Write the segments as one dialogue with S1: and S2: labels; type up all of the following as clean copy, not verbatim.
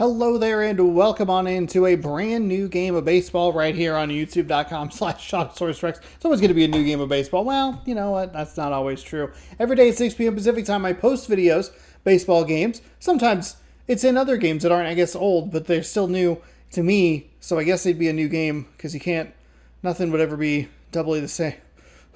S1: Hello there and welcome on into a brand new game of baseball right here on youtube.com/ShotSourceRex. It's always going to be a new game of baseball. Well, you know what? That's not always true. Every day at 6 p.m. Pacific time, I post videos, baseball games. Sometimes it's in other games that aren't, I guess, old, but they're still new to me. So I guess they'd be a new game because nothing would ever be doubly the same.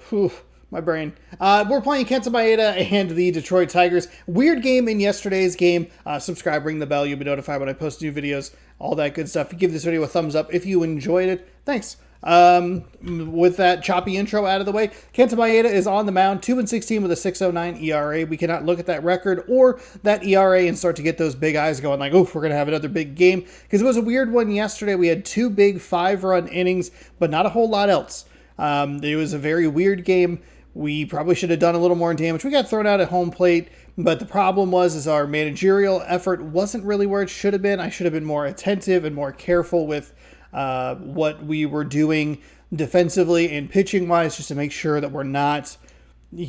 S1: Whew. My brain. We're playing Kenta Maeda and the Detroit Tigers. Weird game in yesterday's game. Subscribe, ring the bell. You'll be notified when I post new videos. All that good stuff. Give this video a thumbs up if you enjoyed it. Thanks. With that choppy intro out of the way, Kenta Maeda is on the mound, 2-16 with a 6.09 ERA. We cannot look at that record or that ERA and start to get those big eyes going like, oof, we're going to have another big game. Because it was a weird one yesterday. We had 2 big 5-run innings, but not a whole lot else. It was a very weird game. We probably should have done a little more damage. We got thrown out at home plate, but the problem was our managerial effort wasn't really where it should have been. I should have been more attentive and more careful with what we were doing defensively and pitching-wise just to make sure that we're not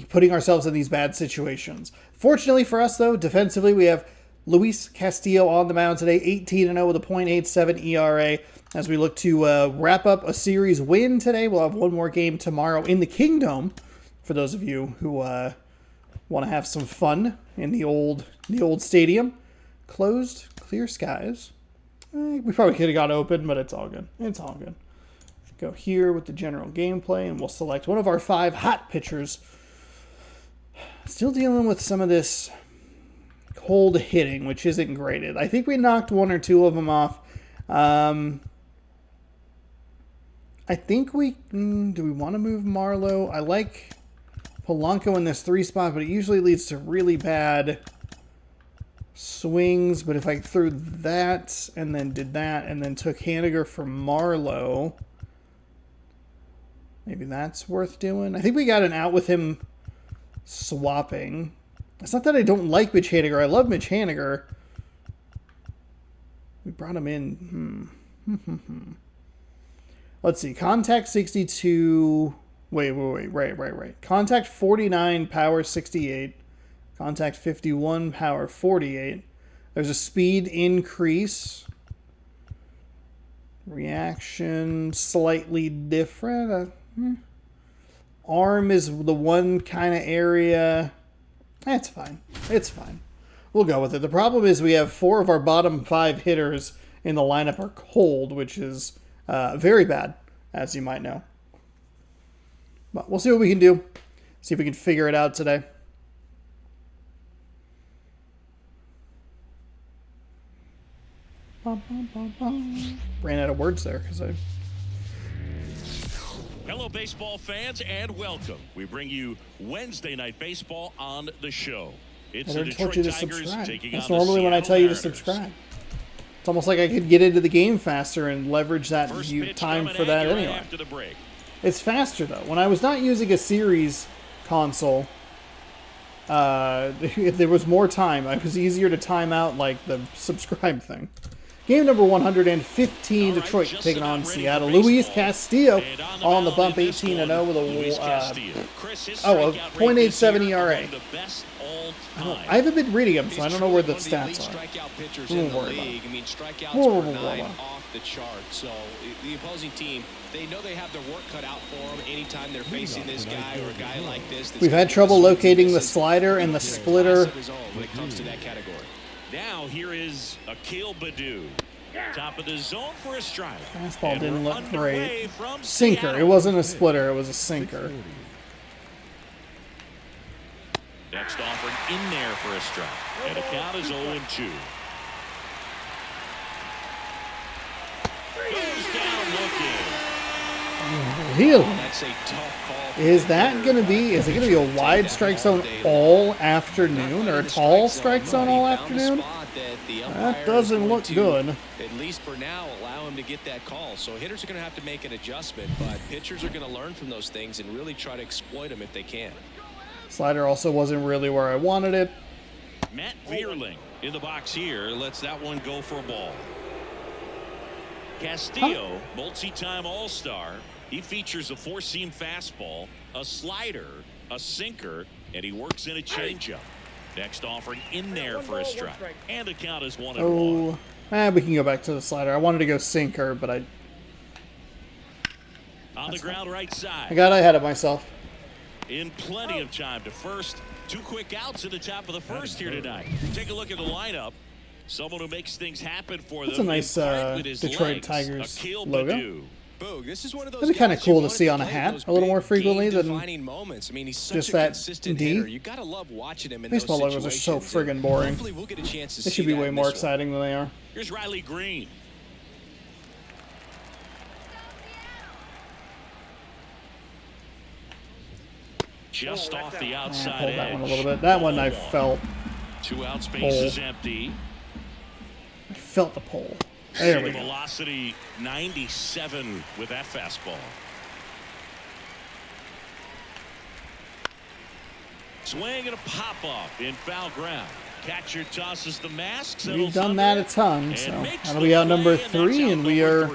S1: putting ourselves in these bad situations. Fortunately for us, though, defensively, we have Luis Castillo on the mound today, 18-0 with a .87 ERA. As we look to wrap up a series win today, we'll have one more game tomorrow in the Kingdom. For those of you who want to have some fun in the old stadium. Closed, clear skies. We probably could have got open, but it's all good. It's all good. Go here with the general gameplay, and we'll select one of our 5 hot pitchers. Still dealing with some of this cold hitting, which isn't great. I think we knocked 1 or 2 of them off. I think do we want to move Marlowe? I like Polanco in this 3 spot, but it usually leads to really bad swings. But if I threw that and then did that and then took Haniger for Marlowe, maybe that's worth doing. I think we got an out with him swapping. It's not that I don't like Mitch Haniger. I love Mitch Haniger. We brought him in. Let's see. Contact 62... Wait. Right. Contact 49, power 68. Contact 51, power 48. There's a speed increase. Reaction slightly different. Arm is the one kind of area. It's fine. It's fine. We'll go with it. The problem is we have 4 of our bottom 5 hitters in the lineup are cold, which is very bad, as you might know. But we'll see what we can do. See if we can figure it out today. Ran out of words there because I...
S2: Hello, baseball fans, and welcome. We bring you Wednesday Night Baseball on the show. It's the Detroit Tigers taking on the Seattle Mariners. That's normally when I tell you to subscribe.
S1: It's almost like I could get into the game faster and leverage that time for that anyway. It's faster, though. When I was not using a series console, there was more time. It was easier to time out, like, the subscribe thing. Game number 115, Detroit taking on Seattle. Luis Castillo on the bump, 18-0 with a .87 ERA. I haven't been reading them, so I don't know where the stats are. Don't worry about it.
S3: The chart. So the opposing team, they know they have their work cut out for them anytime they're facing this guy or a guy like this.
S1: We've had trouble locating the slider and the splitter.
S3: When it comes to that category.
S2: Now here is Akil Baddoo. Top of the zone for a strike.
S1: Fastball didn't look great. Sinker. It wasn't a splitter. It was a sinker.
S2: Next offering in there for a strike. And the count is 0-2. Goes down looking.
S3: That's a tough call.
S1: Is it going to be a wide strike zone all afternoon or a tall strike zone all afternoon? That doesn't look good.
S3: At least for now, allow him to get that call. So hitters are going to have to make an adjustment, but pitchers are going to learn from those things and really try to exploit them if they can.
S1: Slider also wasn't really where I wanted it.
S2: Matt Vierling in the box here lets that one go for a ball. Castillo, multi-time All-Star. He features a 4-seam fastball, a slider, a sinker, and he works in a changeup. Next offering in there for a strike. And the count is 1-1.
S1: We can go back to the slider. I wanted to go sinker, but
S2: on the ground right side.
S1: I got ahead of myself.
S2: In plenty of time to first. 2 quick outs at the top of the first here tonight. Take a look at the lineup. Someone who makes things happen for them.
S1: That's a nice Detroit Tigers logo.
S3: Boog, this is one of those
S1: That'd be kind of cool to see on a hat a little more frequently than
S3: moments. I mean, he's
S1: just
S3: such a
S1: that
S3: consistent
S1: D.
S3: hitter. You gotta love watching him in
S1: Baseball
S3: those
S1: logos are so friggin' boring.
S3: Hopefully we'll get a chance to
S1: They
S3: see
S1: should be
S3: that
S1: way
S3: in
S1: more
S3: this
S1: exciting than they are.
S2: Here's Riley Green. Just off the outside
S1: Pulled
S2: edge.
S1: that one a little bit. That one I felt.
S2: 2 outs, bases empty.
S1: I felt the pole. There we go.
S2: Velocity 97 with that fastball. Swing and a pop up in foul ground. Catcher tosses the mask.
S1: We've done that a ton, so that'll be out number 3, and we are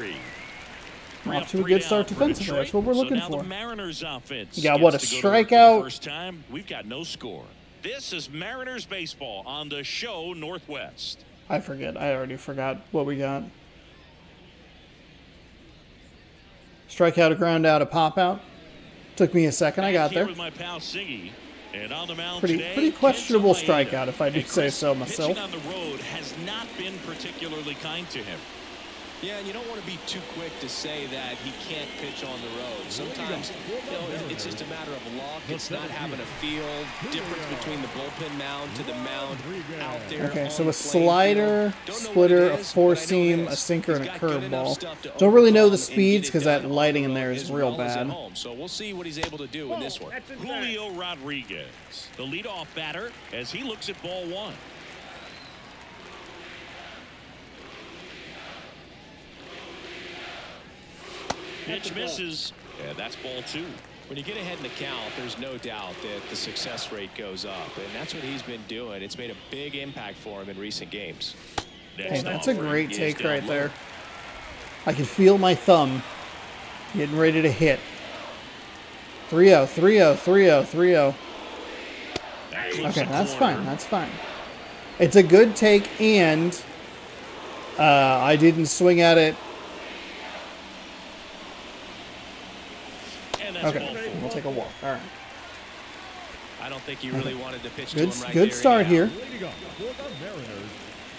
S1: off to a good start defensively. That's what we're looking for. You got what, a strikeout?
S2: First time, we've got no score. This is Mariners baseball on the show Northwest.
S1: I forget. I already forgot what we got. Strikeout, a ground out, a pop out. Took me a second. I got there.
S2: With my pal Siggy. And on the mound
S1: pretty questionable strikeout, if I do say so myself.
S2: Pitching on the road has not been particularly kind to him.
S3: Yeah, and you don't want to be too quick to say that he can't pitch on the road. Sometimes, it's just a matter of luck. It's not having a feel. Difference between the bullpen mound to the mound out there.
S1: Okay, so a slider, splitter, a four-seam, a sinker, and a curveball. Don't really know the speeds because that lighting in there is real bad.
S3: So we'll see what he's able to do in this one.
S2: Julio Rodriguez, the leadoff batter, as he looks at ball 1. Pitch misses, and that's ball 2.
S3: When you get ahead in the count, there's no doubt that the success rate goes up, and that's what he's been doing. It's made a big impact for him in recent games.
S1: Hey, that's a great take right there. I can feel my thumb getting ready to hit. 3-0, 3-0, 3-0, 3-0. Okay, that's fine. That's fine. It's a good take, and I didn't swing at it. Okay, we'll take a walk. All right.
S3: I don't think he really wanted to pitch to him right
S1: good start here.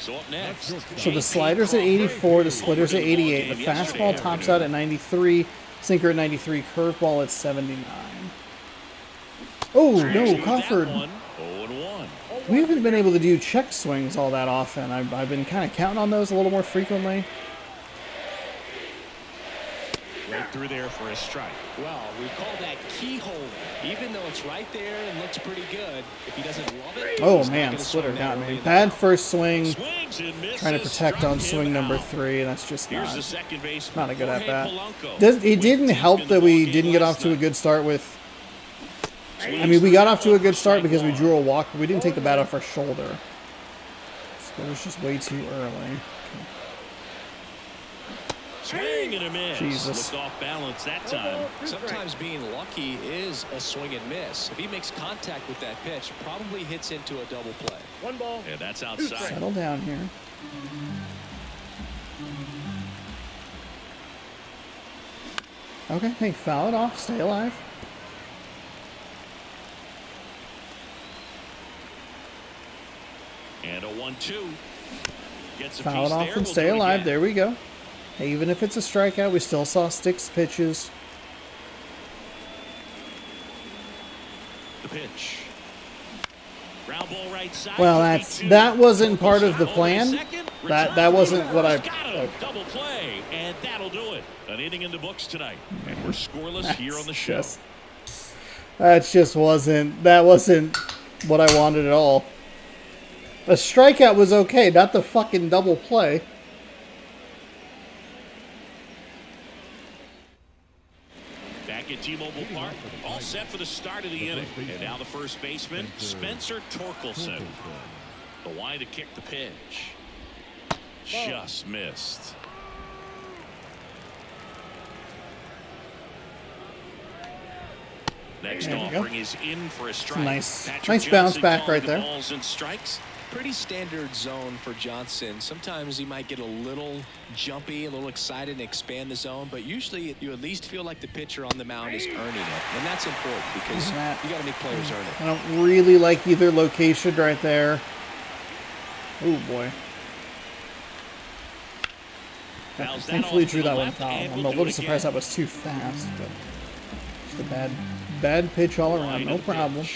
S2: So up next.
S1: So the slider's at 84, the splitter's at 88, the fastball tops out at 93, sinker at 93, curveball at 79. Oh, no, Crawford. We haven't been able to do check swings all that often. I've been kind of counting on those a little more frequently.
S2: Right through there for a strike.
S3: Well, we call that keyhole. Even though it's right there and looks pretty good, if he doesn't love it.
S1: Oh man, splitter got me. Bad first swing. Trying to protect on swing number 3. That's just not a good at bat. It didn't help that we didn't get off to a good start with. I mean, we got off to a good start because we drew a walk, but we didn't take the bat off our shoulder. Splitter's just way too early.
S2: Swing and a miss.
S1: Jesus.
S2: Looked off balance that time.
S3: Sometimes being lucky is a swing and miss. If he makes contact with that pitch, probably hits into a double play.
S2: 1 ball. Yeah, that's outside.
S1: Settle down here. Okay, hey, foul it off. Stay alive.
S2: And a 1-2. Gets a
S1: foul it off and stay alive. There we go. Hey, even if it's a strikeout, we still saw sticks pitches.
S2: The pitch. Ground ball right side.
S1: Well, that wasn't part of the plan. That wasn't what I.
S2: Okay. Double play, and that'll do it. An inning in the books tonight, and we're scoreless here on the show. That wasn't what I wanted at all. A strikeout was okay, not the fucking double play. Back at T-Mobile Park, all set for the start of the inning. And now the first baseman, Spencer Torkelson. The line to kick the pitch. Just missed. Next offering is in for a strike.
S1: Nice bounce back right there.
S2: Balls and strikes.
S3: pretty standard zone for Johnson. Sometimes he might get a little jumpy, a little excited and expand the zone, but usually you at least feel like the pitcher on the mound is earning it. And that's important because you got to make players earn it.
S1: I don't really like either location right there. Oh, boy. Thankfully drew that one foul. I'm a little surprised that was too fast, but just a bad pitch all around. No problem.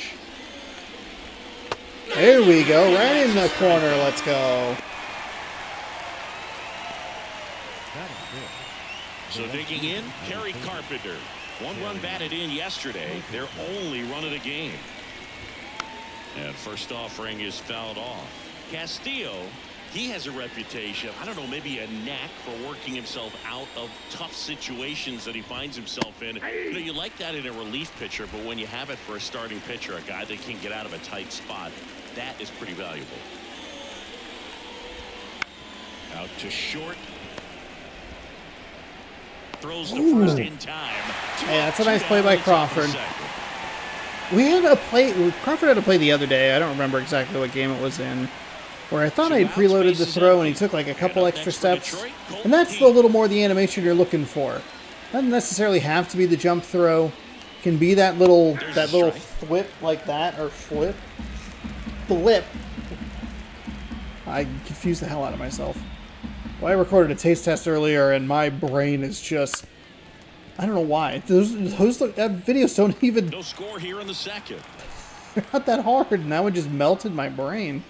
S1: There we go. Right in the corner. Let's go.
S2: So digging in, Kerry Carpenter. 1 run batted in yesterday. Their only run of the game. And first offering is fouled off. Castillo, he has a reputation, I don't know, maybe a knack for working himself out of tough situations that he finds himself in. You know, you like that in a relief pitcher, but when you have it for a starting pitcher, a guy that can get out of a tight spot, that is pretty valuable. Out to short. Throws the first in time.
S1: Hey, that's a nice play by Crawford. We had a play. Crawford had a play the other day. I don't remember exactly what game it was in, where I thought I had preloaded the throw and he took like a couple extra steps. And that's a little more the animation you're looking for. Doesn't necessarily have to be the jump throw. It can be that little flip like that, or flip. I confused the hell out of myself. Well, I recorded a taste test earlier, and my brain is just, I don't know why. Those videos don't even...
S2: No score here in the second.
S1: They're not that hard, and that one just melted my brain.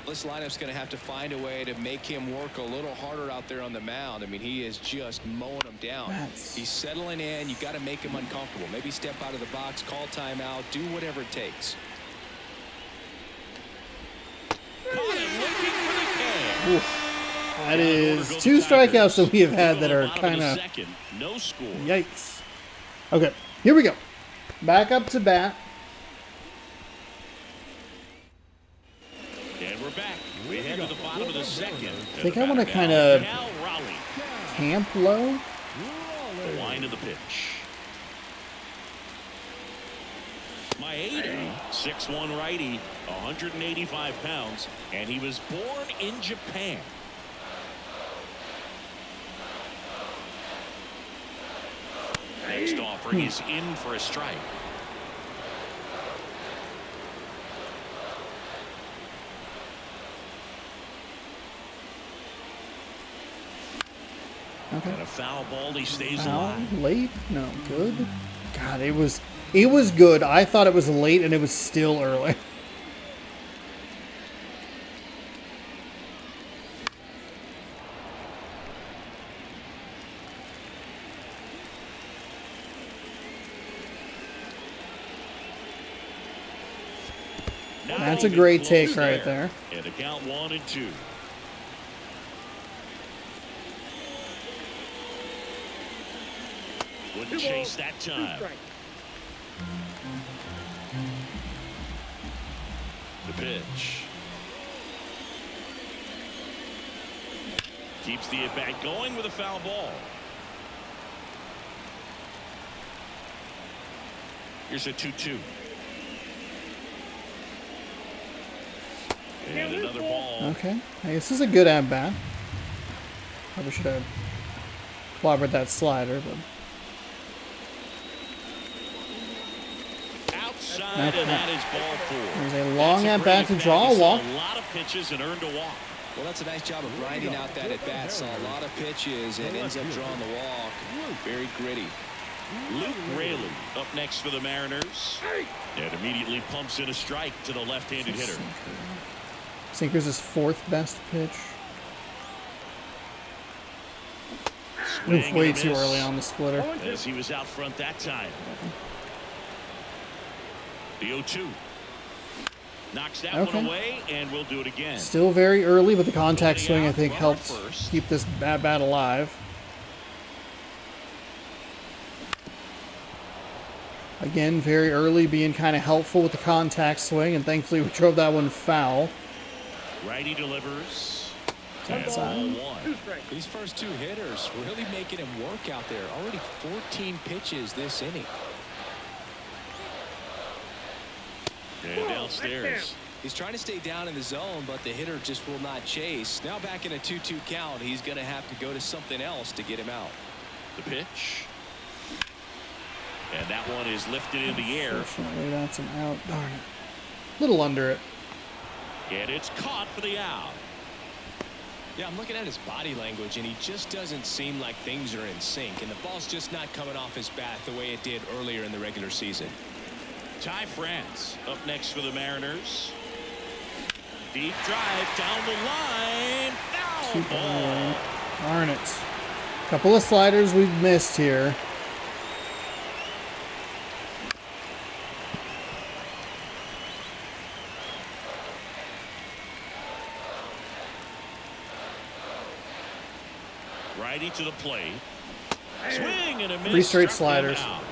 S3: This lineup's going to have to find a way to make him work a little harder out there on the mound. I mean, he is just mowing them down. He's settling in. You got to make him uncomfortable. Maybe step out of the box, call timeout, do whatever it takes.
S1: Oof. That is 2 strikeouts that we have had that are kind of
S2: no score.
S1: Yikes. Okay, here we go. Back up to bat.
S2: And we're back. We head to the bottom of the second.
S1: I think I want to kind of camp low.
S2: The line of the pitch. Maeda, 6'1" righty, 185 pounds, and he was born in Japan. Next offering is in for a strike.
S1: Okay.
S2: And a foul ball, he stays
S1: Foul,
S2: alive.
S1: late? No, good. God, it was good. I thought it was late, and it was still early. That's a great take right there.
S2: And the count 1-2. Wouldn't chase that time. The pitch. Keeps the at-bat going with a foul ball. Here's a 2-2. And another ball.
S1: Okay. Hey, this is a good at-bat. Probably should have clobbered that slider, but...
S2: Outside, and that is ball 4.
S1: There's a long at-bat to draw a walk.
S2: A lot of pitches and earned a walk.
S3: Well, that's a nice job of grinding out that at-bat. Saw a lot of pitches and ends up drawing the walk. Very gritty.
S2: Luke Raley up next for the Mariners. And immediately pumps in a strike to the left-handed hitter.
S1: Sinker's his 4th best pitch. Oof, way too early on the splitter.
S2: As he was out front that time. The 0-2. Knocks that one away, and we'll do it again.
S1: Still very early, but the contact swing, I think, helped keep this bat alive. Again, very early, being kind of helpful with the contact swing, and thankfully we drove that one foul.
S2: Righty delivers.
S1: Outside.
S3: These first 2 hitters really making him work out there. Already 14 pitches this inning.
S2: And downstairs.
S3: He's trying to stay down in the zone, but the hitter just will not chase. Now back in a 2-2 count, he's going to have to go to something else to get him out.
S2: The pitch. And that one is lifted in the air.
S1: Unfortunately, that's an out. Darn it. Little under it.
S2: And it's caught for the out.
S3: Yeah, I'm looking at his body language, and he just doesn't seem like things are in sync, and the ball's just not coming off his bat the way it did earlier in the regular season.
S2: Ty France up next for the Mariners. Deep drive down the line. Foul ball.
S1: Darn it. Couple of sliders we've missed here.
S2: Righty to the plate. Swing and a miss.
S1: 3 straight
S2: Struck him
S1: sliders.
S2: out.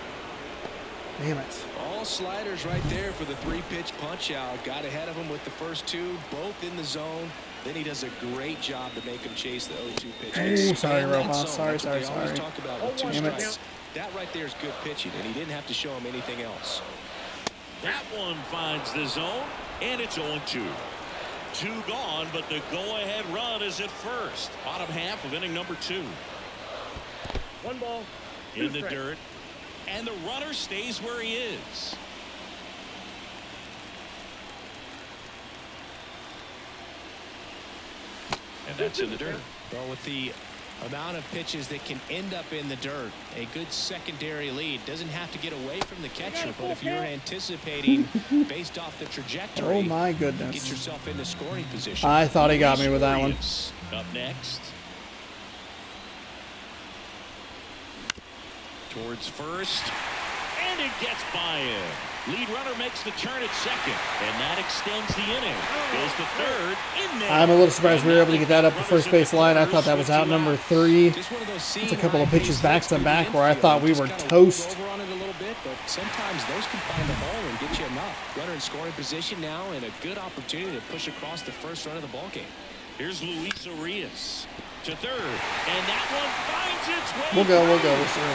S1: Damn it.
S3: All sliders right there for the 3-pitch punch out. Got ahead of him with the first 2, both in the zone. Then he does a great job to make him chase the 0-2 pitch.
S1: Oh, sorry,
S3: Expand that
S1: Rojas.
S3: zone.
S1: Sorry.
S3: That's what they always talk about with 2
S1: Damn it.
S3: strikes. That right there is good pitching, and he didn't have to show him anything else.
S2: That one finds the zone, and it's 0-2. 2 gone, but the go-ahead run is at first. Bottom half of inning number 2.
S4: 1 ball.
S2: In the dirt, and the runner stays where he is. And that's in the dirt.
S3: Well, with the amount of pitches that can end up in the dirt, a good secondary lead doesn't have to get away from the catcher, but if you're anticipating based off the trajectory,
S1: Oh my
S3: get
S1: goodness.
S3: yourself into scoring position.
S1: I thought he got me with that one.
S2: Urias up next. Towards first, and it gets by him. Lead runner makes the turn at second, and that extends the inning. Goes to third. In there.
S1: I'm a little surprised we were able to get that up the first base line. I thought that was out number 3.
S3: Just one of those
S1: It's a couple of pitches back to back where I thought we were toast.
S3: Over on it a little bit, but sometimes those can find the ball and get you enough. Runner in scoring position now, and a good opportunity to push across the first run of the ball game.
S2: Here's Luis Urias to third, and that one finds its way.
S1: We'll go.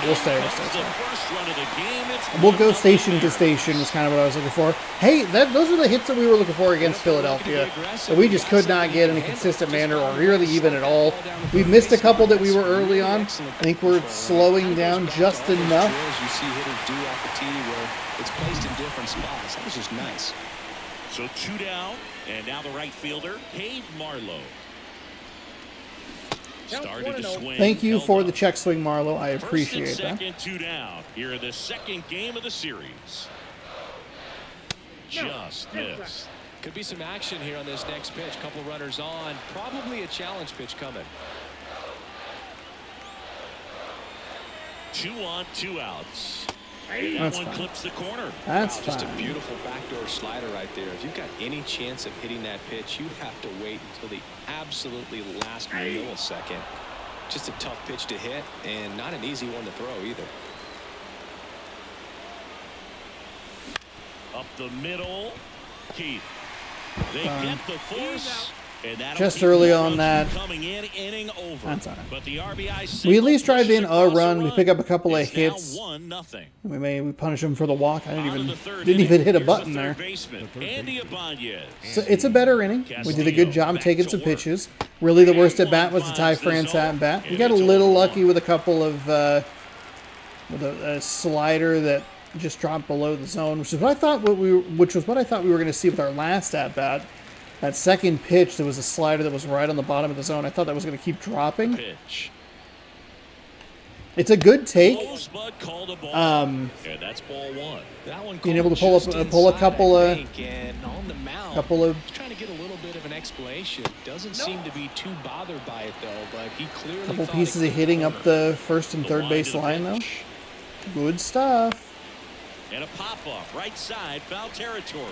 S1: We'll stay.
S2: That's the first run of the game. It's
S1: We'll go station to station was kind of what I was looking for. Hey, those are the hits that we were looking for against Philadelphia. That we just could not get in a consistent manner or really even at all. We missed a couple that we were early on. I think we're slowing down just enough.
S3: You see hitters do off the tee where it's placed in different spots. That was just nice.
S2: So 2 down, and now the right fielder, Hayden Marlowe. Started to swing.
S1: Thank you
S2: held
S1: for
S2: up.
S1: the check swing, Marlowe. I appreciate
S2: First and
S1: that.
S2: second, 2 down. Here in the second game of the series. Just missed.
S3: Could be some action here on this next pitch. Couple runners on. Probably a challenge pitch coming.
S2: 2 on, 2 outs. And that
S1: That's
S2: one
S1: fine.
S2: clips the corner.
S1: That's
S3: Just a
S1: fine.
S3: beautiful backdoor slider right there. If you've got any chance of hitting that pitch, you have to wait until the absolutely last millisecond. Just a tough pitch to hit, and not an easy one to throw either.
S2: Up the middle, Keith. They get the force. And that'll
S1: Just
S2: keep
S1: early
S2: the
S1: on
S2: runs
S1: that.
S2: from coming in, inning over.
S1: That's all right.
S2: But the RBI
S1: We at
S2: single
S1: least drive in
S2: pushes
S1: a
S2: across
S1: run.
S2: the
S1: We pick up a couple of
S2: It's
S1: hits.
S2: now 1-0.
S1: We punish him for the walk. I
S2: On to
S1: didn't
S2: the third
S1: even
S2: inning.
S1: hit a
S2: Here's
S1: button
S2: the
S1: there.
S2: third baseman, Andy Ibanez.
S1: So it's a better inning. We did a good job taking some pitches. Really, the worst at bat was the Ty France at bat. We got a little lucky with a couple of with a slider that just dropped below the zone, which is what I thought we were going to see with our last at bat. That second pitch, there was a slider that was right on the bottom of the zone. I thought that was going to keep dropping.
S2: Pitch.
S1: It's a good take.
S2: Rosebud called a ball. And that's ball 1.
S3: That one
S1: Being able to
S3: called
S1: pull
S3: just
S1: a
S3: inside,
S1: couple
S3: I
S1: of-
S3: think, and on the mound,
S1: Couple
S3: trying to get a little bit of an explanation. Doesn't seem to be too bothered by it though, but he clearly
S1: couple
S3: thought
S1: pieces
S3: it
S1: of hitting up
S3: corner.
S1: the first and
S2: The
S1: third
S2: line
S1: base
S2: to the
S1: line, though.
S2: pitch.
S1: Good stuff.
S2: And a pop-up, right side, foul territory.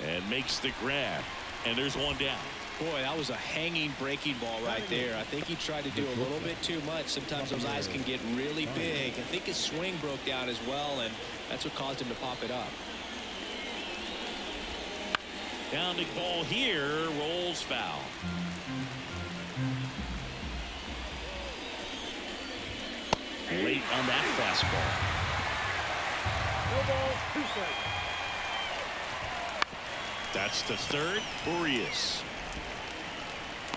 S2: And makes the grab. And there's 1 down.
S3: Boy, that was a hanging breaking ball right there. I think he tried to do a little bit too much. Sometimes those eyes can get really big. I think his swing broke down as well, and that's what caused him to pop it up.
S2: Pounding ball here, rolls foul. Late on that fastball.
S4: No ball, 2 strikes.
S2: That's to third. Urias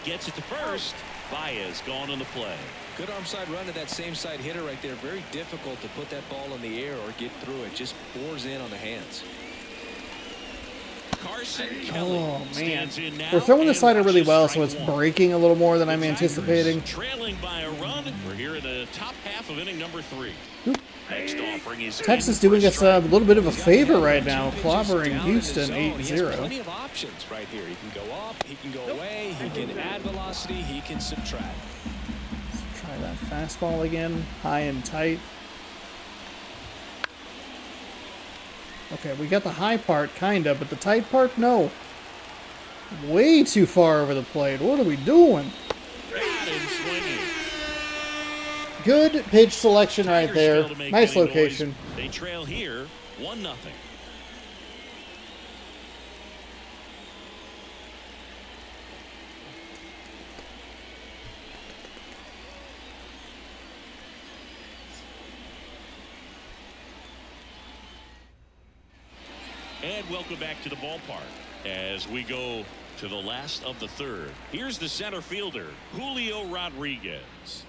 S2: gets it to first. Baez gone in the play.
S3: Good arm side run to that same side hitter right there. Very difficult to put that ball in the air or get through it. Just bores in on the hands.
S2: Carson Kelly stands in now.
S1: We're throwing the
S2: and
S1: slider really well,
S2: watches
S1: so it's
S2: strike one.
S1: breaking a little more than
S2: The
S1: I'm
S2: Tigers
S1: anticipating.
S2: Trailing by a run. We're here in the top half of inning number 3. Next offering is
S1: Texas
S2: in for
S1: doing us a
S2: strike.
S1: little bit of a favor right now,
S3: Two pitches
S1: clobbering
S3: down in the
S1: Houston
S3: zone. He has
S1: 8-0.
S3: plenty of options right here. He can go up, he can go away, he can add velocity, he can subtract.
S1: Let's try that fastball again, high and tight. Okay, we got the high part, kinda, but the tight part, no. Way too far over the plate. What are we doing?
S2: Got him swinging.
S1: Good pitch selection right
S2: Tigers
S1: there.
S2: fail to make
S1: Nice
S2: any
S1: location.
S2: noise. They trail here 1-0. And welcome back to the ballpark as we go to the last of the third. Here's the center fielder, Julio Rodriguez.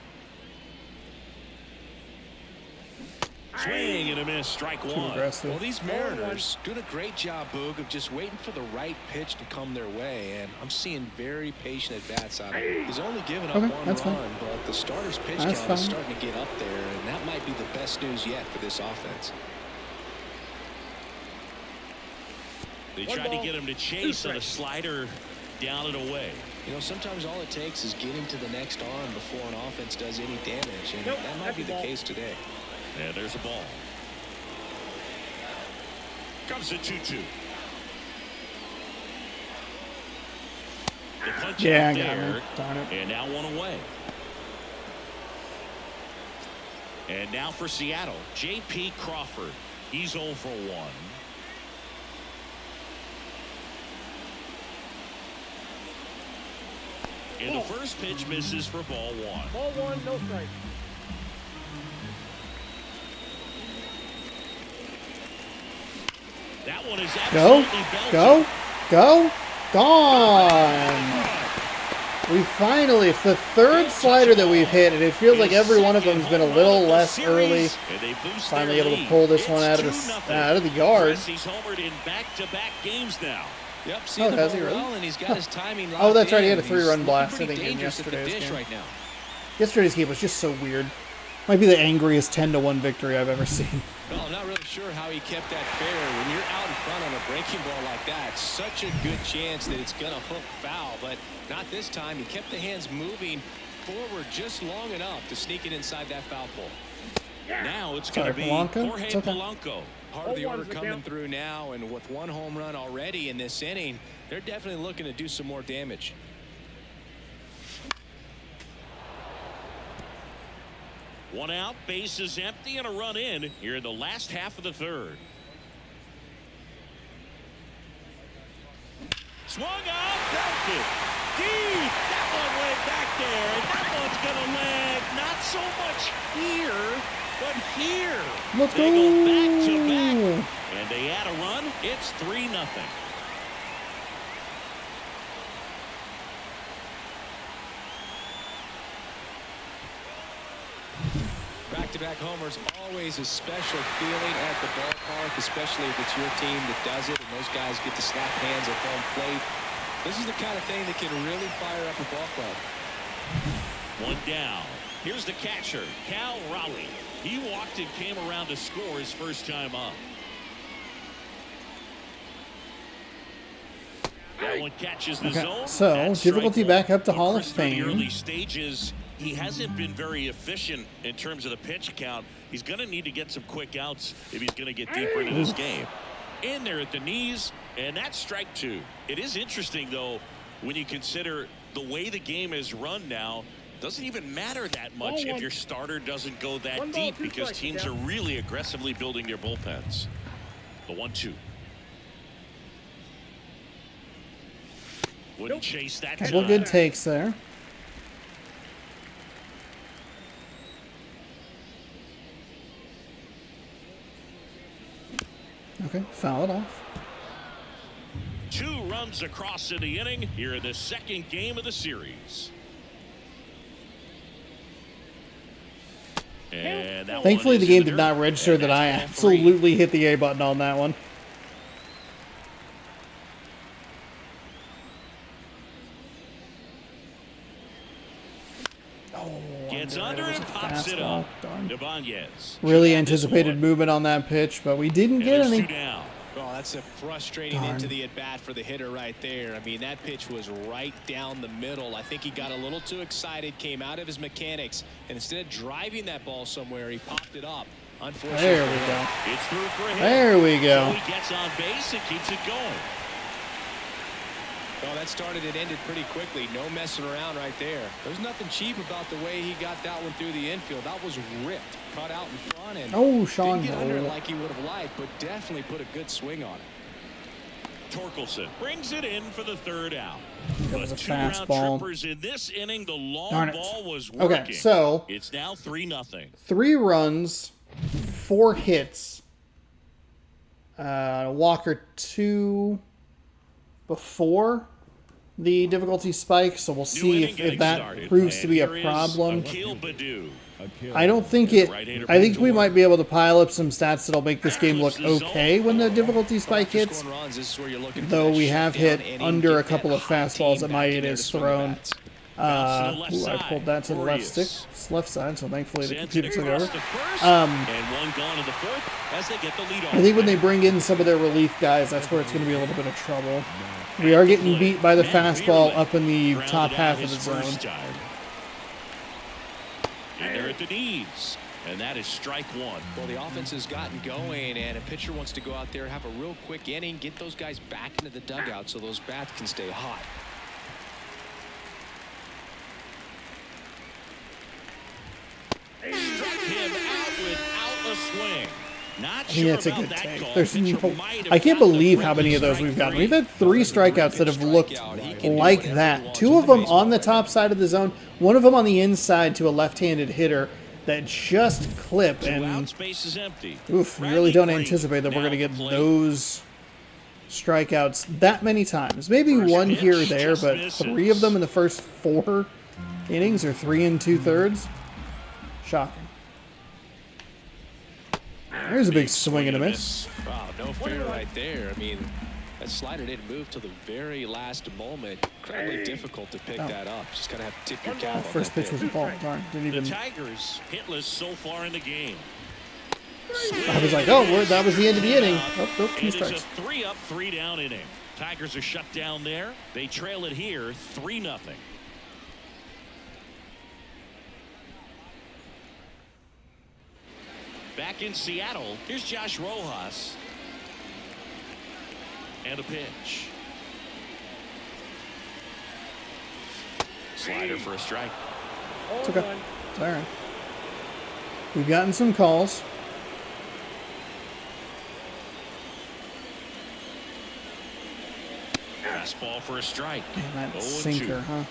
S2: Swing and a miss, strike
S1: Too
S2: one.
S1: aggressive.
S3: Well, these Mariners doing a great job, Boog, of just waiting for the right pitch to come their way, and I'm seeing very patient at-bats out of him. He's only given up
S1: Okay,
S3: one
S1: that's
S3: run,
S1: fine.
S3: but the starter's pitch
S1: That's
S3: count
S1: fine.
S3: is starting to get up there, and that might be the best news yet for this offense.
S2: They
S4: One
S2: tried to
S4: ball,
S2: get him to chase on a slider down and away.
S3: You know, sometimes all it takes is getting to the next arm before an offense does any damage, and
S4: Nope,
S3: that might
S4: that's
S3: be
S4: a
S3: the
S4: ball.
S3: case today.
S2: And there's a ball. Comes the 2-2. The punch
S1: Yeah,
S2: out
S1: I got
S2: there.
S1: me. Darn it.
S2: And now one away. And now for Seattle, J.P. Crawford. He's 0 for 1. And the first pitch misses for ball 1.
S4: Ball 1, no strike.
S2: That one is
S1: Go,
S2: absolutely belted.
S1: go, gone. We finally, it's the third slider that we've hit, and it feels like every one of them has been a little less early.
S2: And they boost
S1: Finally
S2: their
S1: able to
S2: lead.
S1: pull this one
S2: It's
S1: out of
S2: 2-0.
S1: the yard.
S2: He's homered in back-to-back games now.
S3: Yep,
S1: Oh,
S3: seeing the
S1: has
S3: ball
S1: he really?
S3: well, and he's got his timing
S1: Oh, that's
S3: locked
S1: right, he had
S3: in.
S1: a three-run
S3: He's
S1: blast,
S3: looking
S1: I think,
S3: pretty
S1: in
S3: dangerous at the
S1: yesterday's
S3: dish
S1: game.
S3: right now.
S1: Yesterday's game was just so weird. Might be the angriest 10-1 victory I've ever seen.
S3: Well, I'm not really sure how he kept that fair. When you're out in front on a breaking ball like that, such a good chance that it's going to hook foul, but not this time. He kept the hands moving forward just long enough to sneak it inside that foul pole.
S2: Now it's going
S1: Sorry,
S2: to be
S1: Polanco?
S2: Jorge
S1: It's okay.
S2: Polanco.
S3: Part of the
S4: 0-1's
S3: order
S4: the
S3: coming
S4: count.
S3: through now, and with one home run already in this inning, they're definitely looking to do some more damage.
S2: One out, base is empty, and a run in here in the last half of the third. Swung out, belted deep. That one went back there, and that one's going to land not so much here, but here.
S1: Let's
S2: They go back to
S1: go.
S2: back, and they add a run. It's 3-0.
S3: Back-to-back homers, always a special feeling at the ballpark, especially if it's your team that does it and those guys get to slap hands at home plate. This is the kind of thing that can really fire up a ball club.
S2: One down. Here's the catcher, Cal Raleigh. He walked and came around to score his first time up. That one catches the
S1: Okay,
S2: zone.
S1: so
S2: That's
S1: difficulty
S2: strike one.
S1: back up to
S2: But
S1: Hall of
S2: Chris, through the
S1: Fame.
S2: early stages, he hasn't been very efficient in terms of the pitch count. He's going to need to get some quick outs if he's going to get deeper into this game. In there at the knees, and that's strike 2. It is interesting, though, when you consider the way the game is run now. Doesn't even matter that much if your starter doesn't go that
S4: One ball,
S2: deep
S4: two
S2: because
S4: strikes,
S2: teams
S4: yeah.
S2: are really aggressively building their bullpens. The 1-2. Wouldn't chase that
S1: Couple
S2: time.
S1: good takes there. Okay, foul it off.
S2: 2 runs across in the inning here in the second game of the series. And that
S1: Thankfully,
S2: one
S1: the
S2: is
S1: game
S2: in
S1: did
S2: dirt,
S1: not register
S2: and
S1: that I
S2: that's ball 3.
S1: absolutely hit the A button on that one.
S2: Gets under and pops it
S1: fastball.
S2: up.
S1: Darn.
S2: Ibanez.
S1: Really
S2: Check out this
S1: anticipated
S2: one.
S1: movement on that pitch, but we didn't
S2: And
S1: get
S2: there's
S1: any.
S2: 2 down.
S3: Oh, that's a frustrating
S1: Darn.
S3: into the at-bat for the hitter right there. I mean, that pitch was right down the middle. I think he got a little too excited, came out of his mechanics, and instead of driving that ball somewhere, he popped it up. Unfortunately.
S1: There we go.
S2: It's through for a hit.
S1: There we go.
S2: So he gets on base and keeps it going.
S3: Oh, that started and ended pretty quickly. No messing around right there. There's nothing cheap about the way he got that one through the infield. That was ripped. Cut out in front and
S1: Oh, Sean.
S3: didn't get under it like he would have liked, but definitely put a good swing on it.
S2: Torkelson brings it in for the 3rd out.
S1: That was a
S2: But 2-round
S1: fastball.
S2: trippers in this inning. The long
S1: Darn it.
S2: ball was working.
S1: Okay, so
S2: It's now 3-0.
S1: 3 runs, 4 hits. Walker 2 before the difficulty spike, so we'll see if that proves to be a problem. I don't think it. I think we might be able to pile up some stats that'll make this game look okay when the diffuty spike hits. Though we have hit under a couple of fastballs that Maeda has thrown. I pulled that to the left stick, left side, so thankfully the computer took over. I think when they bring in some of their relief guys, that's where it's going to be a little bit of trouble. We are getting beat by the fastball up in the top half of the zone.
S2: And they're at the knees. And that is strike 1.
S3: Well, the offense has gotten going, and a pitcher wants to go out there, have a real quick inning, get those guys back into the dugout so those bats can stay hot.
S2: Struck him out without a swing. Not
S1: I
S2: sure
S1: think that's a
S2: about
S1: good
S2: that
S1: take.
S2: call.
S1: There's
S2: Pitcher
S1: no,
S2: might have
S1: I can't
S2: gotten
S1: believe
S2: the
S1: how many of those
S2: strike
S1: we've gotten.
S2: 3.
S1: We've had 3 strikeouts that have looked like that. 2 of them on the top side of the zone, 1 of them on the inside to a left-handed hitter that just clip.
S2: 2
S1: And
S2: outs, base is empty.
S1: oof, we
S2: Bradley
S1: really don't
S2: Green
S1: anticipate that we're
S2: now
S1: going to
S2: at
S1: get
S2: the plate.
S1: those strikeouts that many times. Maybe
S2: First
S1: 1 here or
S2: pitch
S1: there,
S2: just
S1: but
S2: misses.
S1: 3 of them in the first 4 innings or 3 2/3. Shocking. There's a big swing and a miss.
S3: Wow, no fair right there. I mean, that slider didn't move till the very last moment. Incredibly difficult to pick that up. Just kind of have to tip your cap on
S1: First
S3: that
S1: pitch was
S3: pitch.
S1: a ball. Darn, didn't
S2: The
S1: even.
S2: Tigers hitless so far in the game.
S1: I was like, oh, that was the end of the inning. Oh, nope, 2
S2: And it's a
S1: strikes.
S2: 3-up, 3-down inning. Tigers are shut down there. They trail it here 3-0. Back in Seattle, here's Josh Rojas. And a pitch. Slider for a strike.
S1: It's okay. It's all right. We've gotten some calls.
S2: Fastball for a strike.
S1: Man, that
S2: 0-2.
S1: sinker, huh?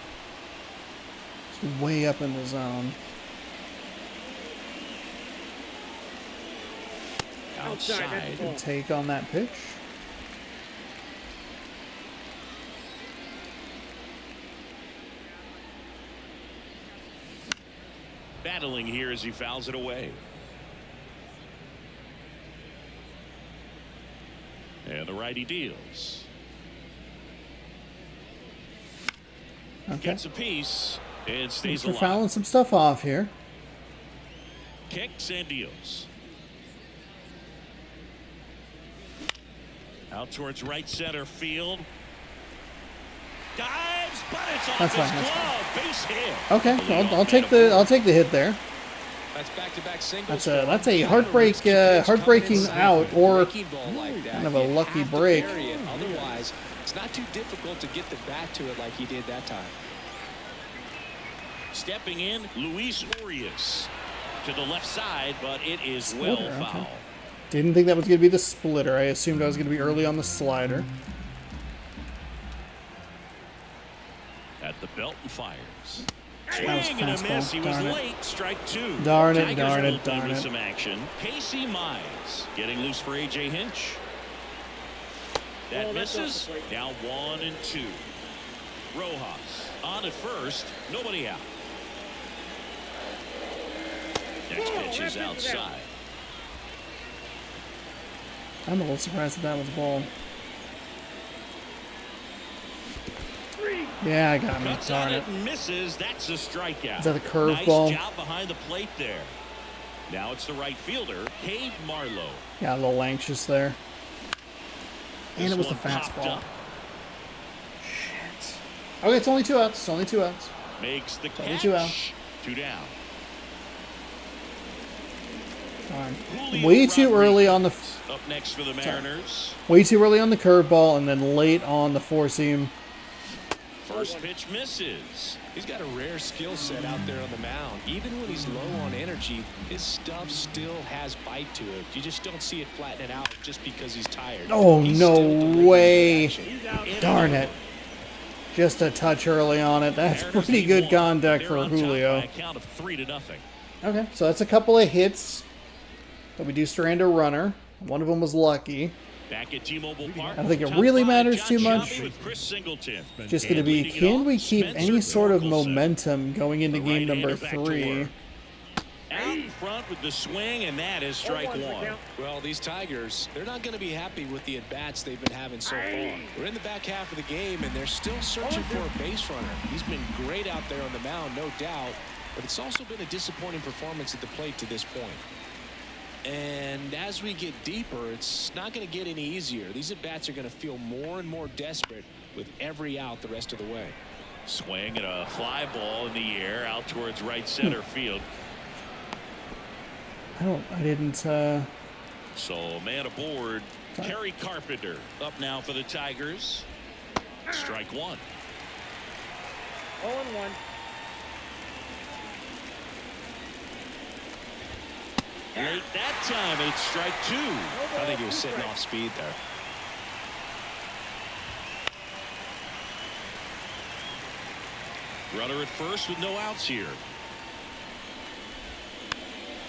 S1: It's way up in the zone.
S2: Outside.
S1: Good take on that pitch.
S2: Battling here as he fouls it away. And the righty deals.
S1: Okay.
S2: Gets a piece and stays
S1: We're
S2: alive.
S1: fouling some stuff off here.
S2: Kicks and deals. Out towards right center field. Dives, but it's off
S1: That's
S2: his
S1: fine, that's
S2: glove. Base hit.
S1: Okay,
S2: Leadoff
S1: I'll take
S2: man
S1: the hit there.
S3: That's back-to-back singles.
S1: That's a heartbreaking out or kind of a lucky break.
S3: Otherwise, it's not too difficult to get the bat to it like he did that time.
S2: Stepping in, Luis Urias to the left side, but it is
S1: Splitter,
S2: well
S1: okay.
S2: foul.
S1: Didn't think that was going to be the splitter. I assumed I was going to be early on the slider.
S2: At the belt and fires.
S1: That was
S2: Swing and a
S1: fastball.
S2: miss. He was
S1: Darn it.
S2: late. Strike 2.
S1: Darn it,
S2: Tigers
S1: darn it,
S2: will
S1: darn
S2: play with
S1: it.
S2: some action. Casey Mize getting loose for A.J. Hinch. That misses. Now 1-2. Rojas on at first. Nobody out. Next pitch is outside.
S1: I'm a little surprised that was a ball. Yeah, I got me.
S2: Cuts
S1: Darn
S2: on
S1: it.
S2: it and misses. That's a strikeout.
S1: Is that a curveball?
S2: Nice job behind the plate there. Now it's the right fielder, Cade Marlowe.
S1: Yeah, a little anxious there. And it was the
S2: This one popped
S1: fastball.
S2: up.
S1: Shit. Okay, it's only 2 outs. It's only 2 outs.
S2: Makes the
S1: Only
S2: catch.
S1: 2 outs.
S2: 2 down.
S1: Darn.
S2: Julio
S1: Way too
S2: Rodriguez
S1: early on the
S2: up next for the Mariners.
S1: way too early on the curveball, and then late on the four seam.
S2: First pitch misses.
S3: He's got a rare skill set out there on the mound. Even when he's low on energy, his stuff still has bite to it. You just don't see it flatten it out just because he's tired.
S1: Oh,
S3: He's
S1: no
S3: still delivering
S1: way.
S3: action.
S1: Darn it. Just a touch early on it. That's
S2: Mariners
S1: pretty
S2: lead
S1: good
S2: one.
S1: contact
S2: They're
S1: for
S2: on top
S1: Julio.
S2: by a count of 3-0.
S1: Okay, so that's a couple of hits. But we do strand a runner. One of them was lucky.
S2: Back at T-Mobile Park.
S1: I don't think it
S2: Top
S1: really
S2: five,
S1: matters
S2: John
S1: too much.
S2: Shelby with Chris Singleton.
S1: Just going to
S2: And
S1: be,
S2: leading it
S1: can
S2: off,
S1: we keep
S2: Spencer
S1: any sort of
S2: Torkelson.
S1: momentum going into
S2: The
S1: game number
S2: right-hander back to
S1: 3?
S2: work. Out in front with the swing, and that is strike 1.
S3: Well, these Tigers, they're not going to be happy with the at-bats they've been having so far. We're in the back half of the game, and they're still searching for a base runner. He's been great out there on the mound, no doubt, but it's also been a disappointing performance at the plate to this point. And as we get deeper, it's not going to get any easier. These at-bats are going to feel more and more desperate with every out the rest of the way.
S2: Swing and a fly ball in the air out towards right center field.
S1: I didn't,
S2: So man aboard, Kerry Carpenter up now for the Tigers. Strike 1.
S4: 0-1.
S2: Late that time, and it's strike 2.
S3: I think he was sitting off speed there.
S2: Runner at first with no outs here.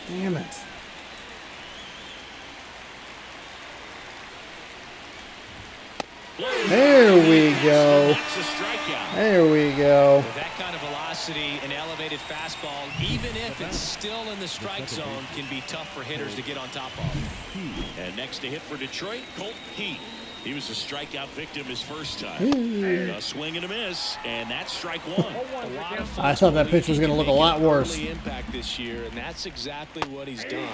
S1: damn it. There we go.
S2: That's a strikeout.
S1: There we go.
S3: With that kind of velocity, an elevated fastball, even if it's still in the strike zone, can be tough for hitters to get on top of.
S2: And next to hit for Detroit, Colt Heath. He was a strikeout victim his first time. A swing and a miss, and that's strike 1.
S3: A lot of
S1: I thought that pitch was going to look a lot worse.
S3: early impact this year, and that's exactly what he's done.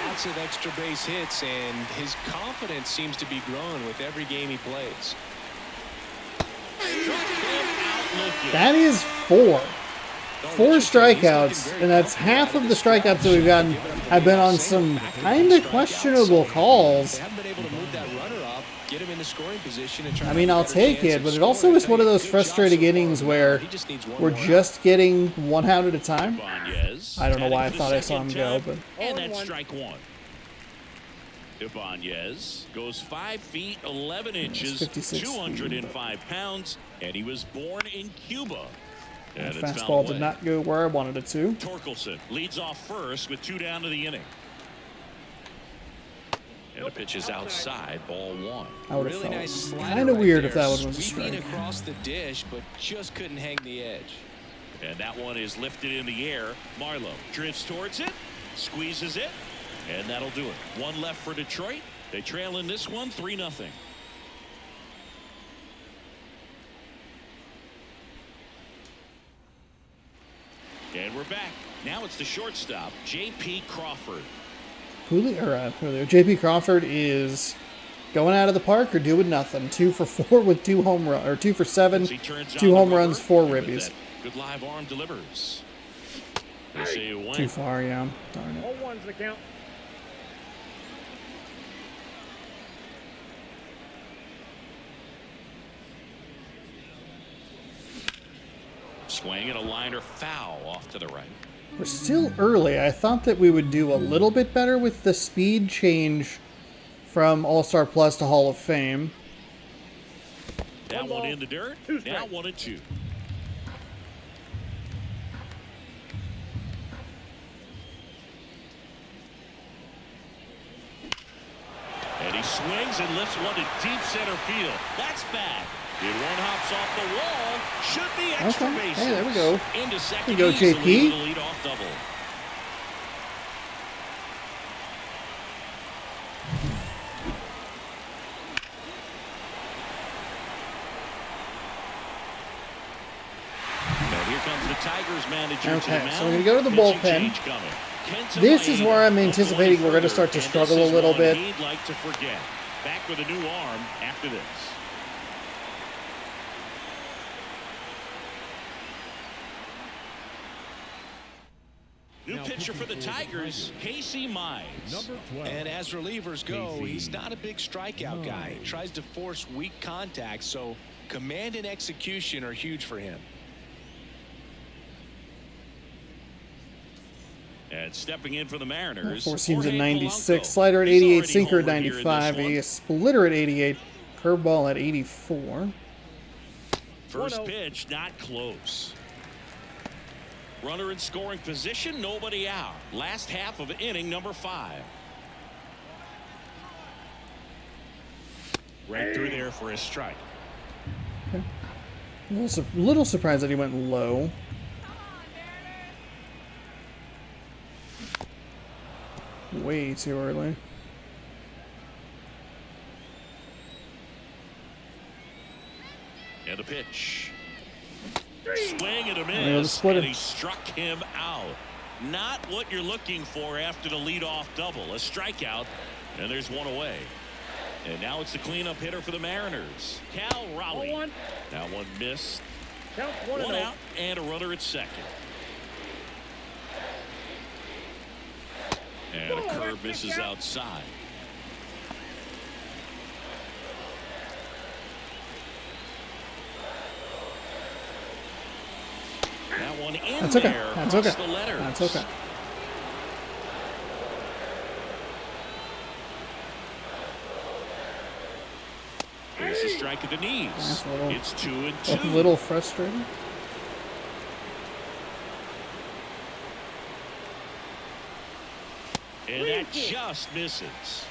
S3: Lots of extra base hits, and his confidence seems to be growing with every game he plays.
S1: That is 4. 4 strikeouts, and that's half of the strikeouts that we've gotten have been on some kind of questionable calls.
S3: They haven't been able to move that runner up, get him in the scoring position, and try
S1: I
S3: to
S1: mean,
S3: have a
S1: I'll
S3: better
S1: take
S3: chance
S1: it,
S3: of
S1: but it also
S3: scoring.
S1: is one of those
S3: Good job
S1: frustrating
S3: so far,
S1: innings
S3: but
S1: where
S3: he just needs one
S1: we're
S3: more out.
S1: just getting 1 out at a time.
S2: Ibanez.
S1: I don't know why I
S2: Heading for
S1: thought
S2: the
S1: I saw him
S2: second
S1: go,
S2: time,
S1: but
S2: and that's strike 1. Ibanez goes 5 feet 11 inches,
S1: 56
S2: 205 pounds, and he was born in Cuba. And
S1: that
S2: it's fouled
S1: fastball did
S2: away.
S1: not go where I wanted it to.
S2: Torkelson leads off first with 2 down to the inning. And the pitch is outside, ball 1.
S1: I would have
S3: Really
S1: felt
S3: nice slider
S1: kind of
S3: right
S1: weird if
S3: there.
S1: that one was a
S3: Sweeping
S1: strike.
S3: across the dish, but just couldn't hang the edge.
S2: And that one is lifted in the air. Marlowe drifts towards it, squeezes it, and that'll do it. 1 left for Detroit. They trail in this one 3-0. And we're back. Now it's the shortstop, J.P. Crawford.
S1: Julio, J.P. Crawford is going out of the park or doing nothing. 2 for 4 with 2 home runs, or 2 for 7,
S2: As he turns
S1: 2
S2: on the
S1: home
S2: rubber,
S1: runs, 4
S2: and with
S1: ribbies.
S2: that good live arm delivers. They say it went.
S1: Too far, yeah. Darn it.
S4: 0-1's the count.
S2: Swing and a liner foul off to the right.
S1: We're still early. I thought that we would do a little bit better with the speed change from All-Star Plus to Hall of Fame.
S2: That one in the dirt.
S4: 2
S2: Now
S4: strikes.
S2: 1-2. And And he swings and lifts one to deep center field. That's bad. It one hops off the wall. Should be extra
S1: Okay.
S2: bases.
S1: Hey, there we go.
S2: Into second.
S1: There you go, JP.
S2: The lead off double. Now here comes the Tigers manager.
S1: Okay, so we're going to go to the bullpen. This is where I'm anticipating we're going to start to struggle a little bit.
S2: He'd like to forget. Back with a new arm after this. New pitcher for the Tigers, Casey Mize.
S3: And as relievers go, he's not a big strikeout guy. He tries to force weak contact, so command and execution are huge for him.
S2: And stepping in for the Mariners,
S1: Four seams at
S2: Jorge
S1: 96,
S2: Polanco.
S1: slider at
S2: He's
S1: 88,
S2: already
S1: sinker at
S2: homered here in this
S1: 95,
S2: one.
S1: a splitter at 88, curveball at 84.
S2: First pitch, not close. Runner in scoring position, nobody out. Last half of inning number 5. Right through there for a strike.
S1: Okay. A little surprised that he went low. Way too early.
S2: And a pitch. Swing and a
S1: the
S2: miss,
S1: splitter.
S2: and he struck him out. Not what you're looking for after the leadoff double. A strikeout, and there's one away. And now it's the cleanup hitter for the Mariners, Cal Raleigh. That one missed.
S4: Count
S2: One out, and a runner at second. And a curve misses outside. That one in
S1: That's okay.
S2: there.
S1: That's
S2: across
S1: okay.
S2: The letters.
S1: That's okay.
S2: Here's a strike at the knees.
S1: That's a little-
S2: It's 2-2.
S1: A little frustrating.
S2: And that just misses.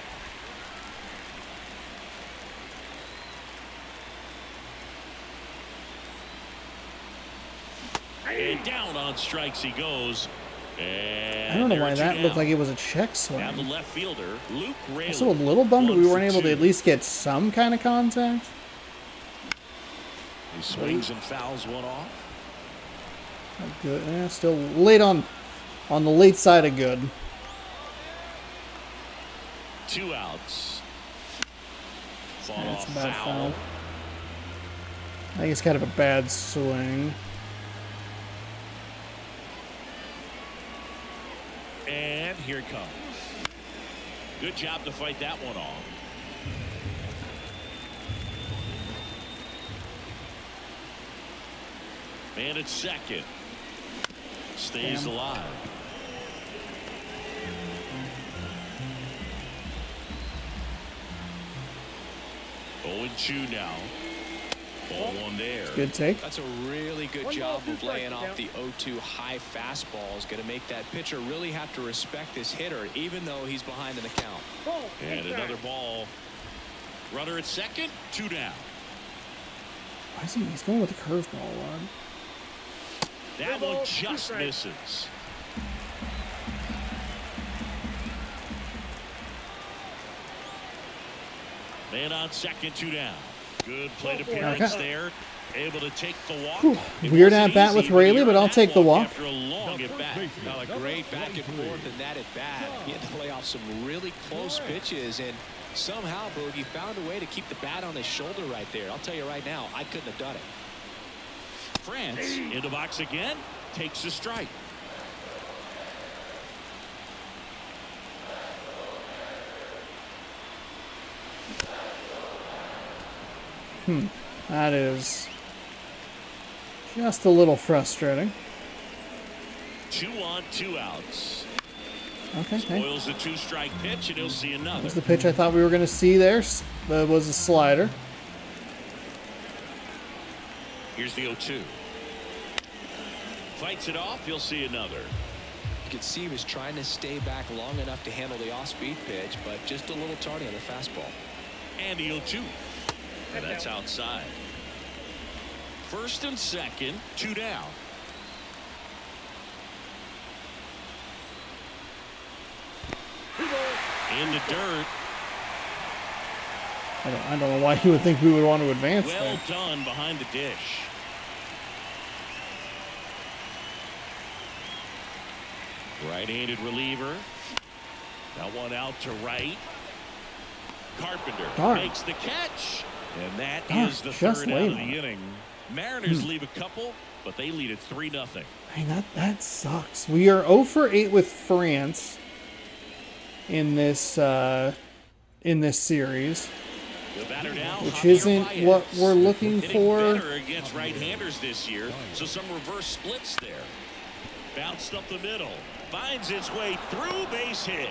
S2: And down on strikes he goes. And
S1: I don't know
S2: there
S1: why
S2: are two
S1: that looked
S2: down.
S1: like it was a check
S2: Now the
S1: swing.
S2: left fielder, Luke Rayleigh.
S1: Also a little bummed we
S2: 1
S1: weren't
S2: for
S1: able to
S2: 2.
S1: at least get some kind of contact.
S2: He swings and fouls one off.
S1: Good. Yeah, still late on the late side of good.
S2: 2 outs. Fall
S1: That's
S2: off
S1: a bad
S2: foul.
S1: foul. I think it's kind of a bad swing.
S2: And here it comes. Good job to fight that one off. And at second. Stays alive. Oh, and 2 now. Ball 1 there.
S1: Good take.
S3: That's a really good
S4: One
S3: job
S4: ball,
S3: of
S4: two
S3: laying
S4: strikes,
S3: off the 0-2 high fastball. Is going to make that pitcher really have to respect this hitter, even though he's behind in the count.
S2: And another ball. Runner at second. 2 down.
S1: Why is he's going with the curveball a lot?
S2: That
S4: Ball,
S2: one
S4: 2
S2: just
S4: strikes.
S2: misses. Man on second, 2 down. Good plate appearance
S1: Okay.
S2: there. Able to take the walk.
S1: Whew.
S2: It
S1: Weird
S2: wasn't
S1: at bat
S2: easy,
S1: with
S2: he
S1: Rayleigh,
S2: earned
S1: but I'll
S2: that
S1: take the walk.
S2: After a long at bat.
S3: Well, a great back and forth in that at bat. He had to lay off some really close pitches, and somehow Boogie found a way to keep the bat on his shoulder right there. I'll tell you right now, I couldn't have done it.
S2: France in the box again. Takes a strike.
S1: That is just a little frustrating.
S2: 2 on, 2 outs.
S1: Okay, hey.
S2: Spoils the 2-strike pitch, and he'll see another.
S1: That was the pitch I thought we were going to see there. That was a slider.
S2: Here's the 0-2. Fights it off. You'll see another.
S3: could see he was trying to stay back long enough to handle the off-speed pitch, but just a little tardy on the fastball.
S2: And the 0-2. And that's outside. First and second, 2 down. In the dirt.
S1: I don't know why you would think we would want to advance
S2: Well
S1: there.
S2: done behind the dish. Right-handed reliever. That one out to right. Carpenter makes the catch. And that is the third out of the inning. Mariners leave a couple, but they lead it 3-0.
S1: Man, that sucks. We are 0 for 8 with France in this series,
S2: The batter now,
S1: which
S2: Javier
S1: isn't
S2: Baez.
S1: what we're looking
S2: Hitting
S1: for.
S2: better against right-handers this year, so some reverse splits there. Bounced up the middle, finds its way through, base hit.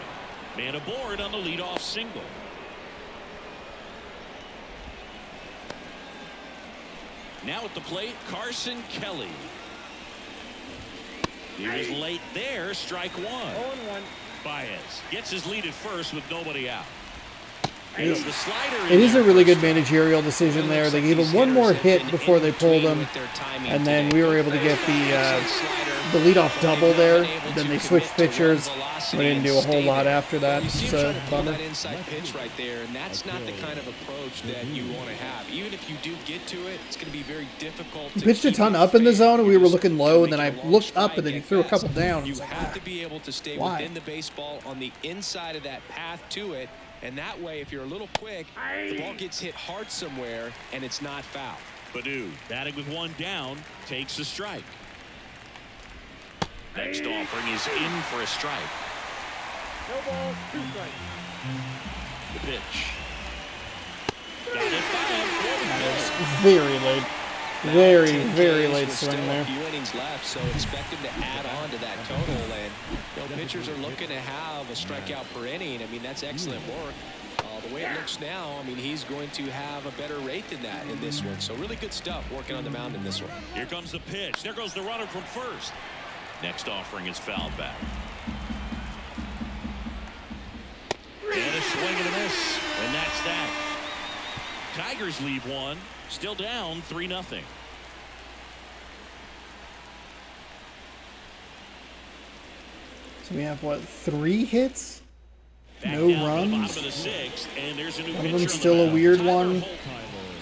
S2: Man aboard on the leadoff single. Now at the plate, Carson Kelly. He was late there, strike one.
S4: 0-1.
S2: Baez gets his lead at first with nobody out. It's the slider.
S1: It is a really good managerial decision there. They gave him one more hit before they pulled him, and then we were able to get the leadoff double there. Then they switched pitchers. We didn't do a whole lot after that. So
S3: that inside pitch right there, and that's not the kind of approach that you want to have. Even if you do get to it, it's going to be very difficult.
S1: He pitched a ton up in the zone, and we were looking low, and then I looked up, and then he threw a couple down.
S3: You have to be able to stay within the baseball on the inside of that path to it. And that way, if you're a little quick, the ball gets hit hard somewhere, and it's not foul.
S2: Badu, batting with one down, takes the strike. Next offering is in for a strike.
S4: No ball, 2 strikes.
S2: The pitch. Got it by him.
S1: Very late. Very late
S3: With
S1: swing
S3: still
S1: there.
S3: a few innings left, so expect him to add on to that total. And pitchers are looking to have a strikeout per inning. I mean, that's excellent work. The way it looks now, I mean, he's going to have a better rate than that in this one. So really good stuff working on the mound in this one.
S2: Here comes the pitch. There goes the runner from first. Next offering is fouled back. And a swing and a miss. And that's that. Tigers leave one. Still down 3-0.
S1: So we have, what, 3 hits?
S2: Back
S1: No
S2: down to the
S1: runs?
S2: bottom of the 6th, and there's a new
S1: One of
S2: pitcher
S1: them's
S2: on the
S1: still a
S2: mound.
S1: weird
S2: Tyler
S1: one.
S2: Holt.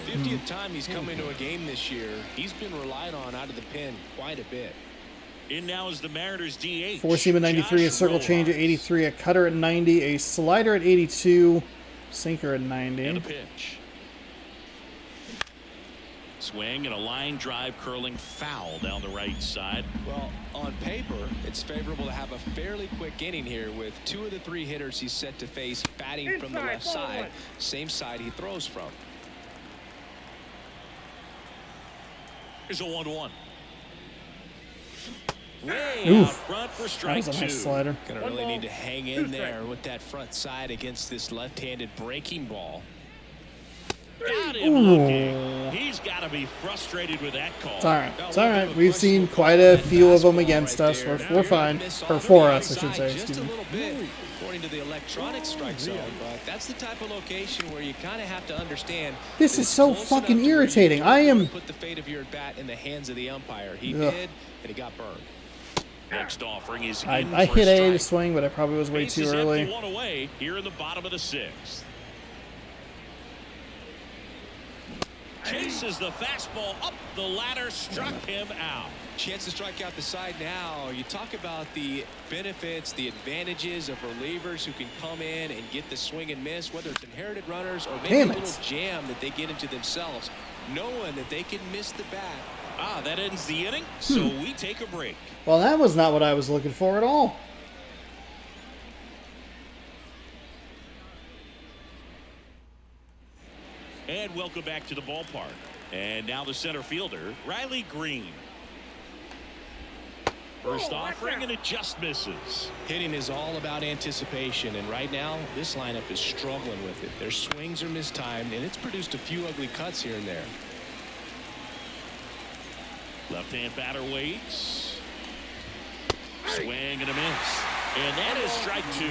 S3: 50th time he's come into a game this year. He's been relied on out of the pen quite a bit.
S2: In now is the Mariners DH.
S1: Four seam at 93, a circle change at 83, a cutter at 90, a slider at 82, sinker at
S2: And a
S1: 90.
S2: pitch. Swing and a line drive curling foul down the right side.
S3: Well, on paper, it's favorable to have a fairly quick inning here with 2 of the 3 hitters he's set to face batting from the left side, same side he throws from.
S2: Here's a 1-1. Way
S1: Oof.
S2: out front for
S1: That
S2: strike
S1: was a
S2: 2.
S1: nice slider.
S3: Gonna really need to hang in there with that front side against this left-handed breaking ball.
S2: Got him looking. He's got to be frustrated with that call.
S1: It's all right. It's all right. We've seen quite a few of them against us. We're fine. Or for us, I should say.
S3: Just
S1: Excuse
S3: a
S1: me.
S3: little bit, according to the electronic strike zone, but that's the type of location where you kind of have to understand.
S1: This is so
S3: close
S1: fucking
S3: enough to where you
S1: irritating.
S3: don't
S1: I am.
S3: wanna put the fate of your at bat in the hands of the umpire. He
S1: Ugh.
S3: did, and he got burned.
S2: Next offering is
S1: I
S2: in for
S1: hit A to
S2: strike.
S1: swing, but I probably was way too
S2: Bases
S1: early.
S2: empty, 1 away here in the bottom of the 6th. Chases the fastball up the ladder, struck him out.
S3: Chance to strike out the side now. You talk about the benefits, the advantages of relievers who can come in and get the swing and miss, whether it's inherited runners or maybe
S1: Damn
S3: a
S1: it.
S3: little jam that they get into themselves, knowing that they can miss the bat.
S2: That ends the inning, so we take a break.
S1: Well, that was not what I was looking for at all.
S2: And welcome back to the ballpark. And now the center fielder, Riley Green. First offering, and it just misses.
S3: Hitting is all about anticipation, and right now this lineup is struggling with it. Their swings are mistimed, and it's produced a few ugly cuts here and there.
S2: Left-hand batter waits. Swing and a miss. And that is strike 2.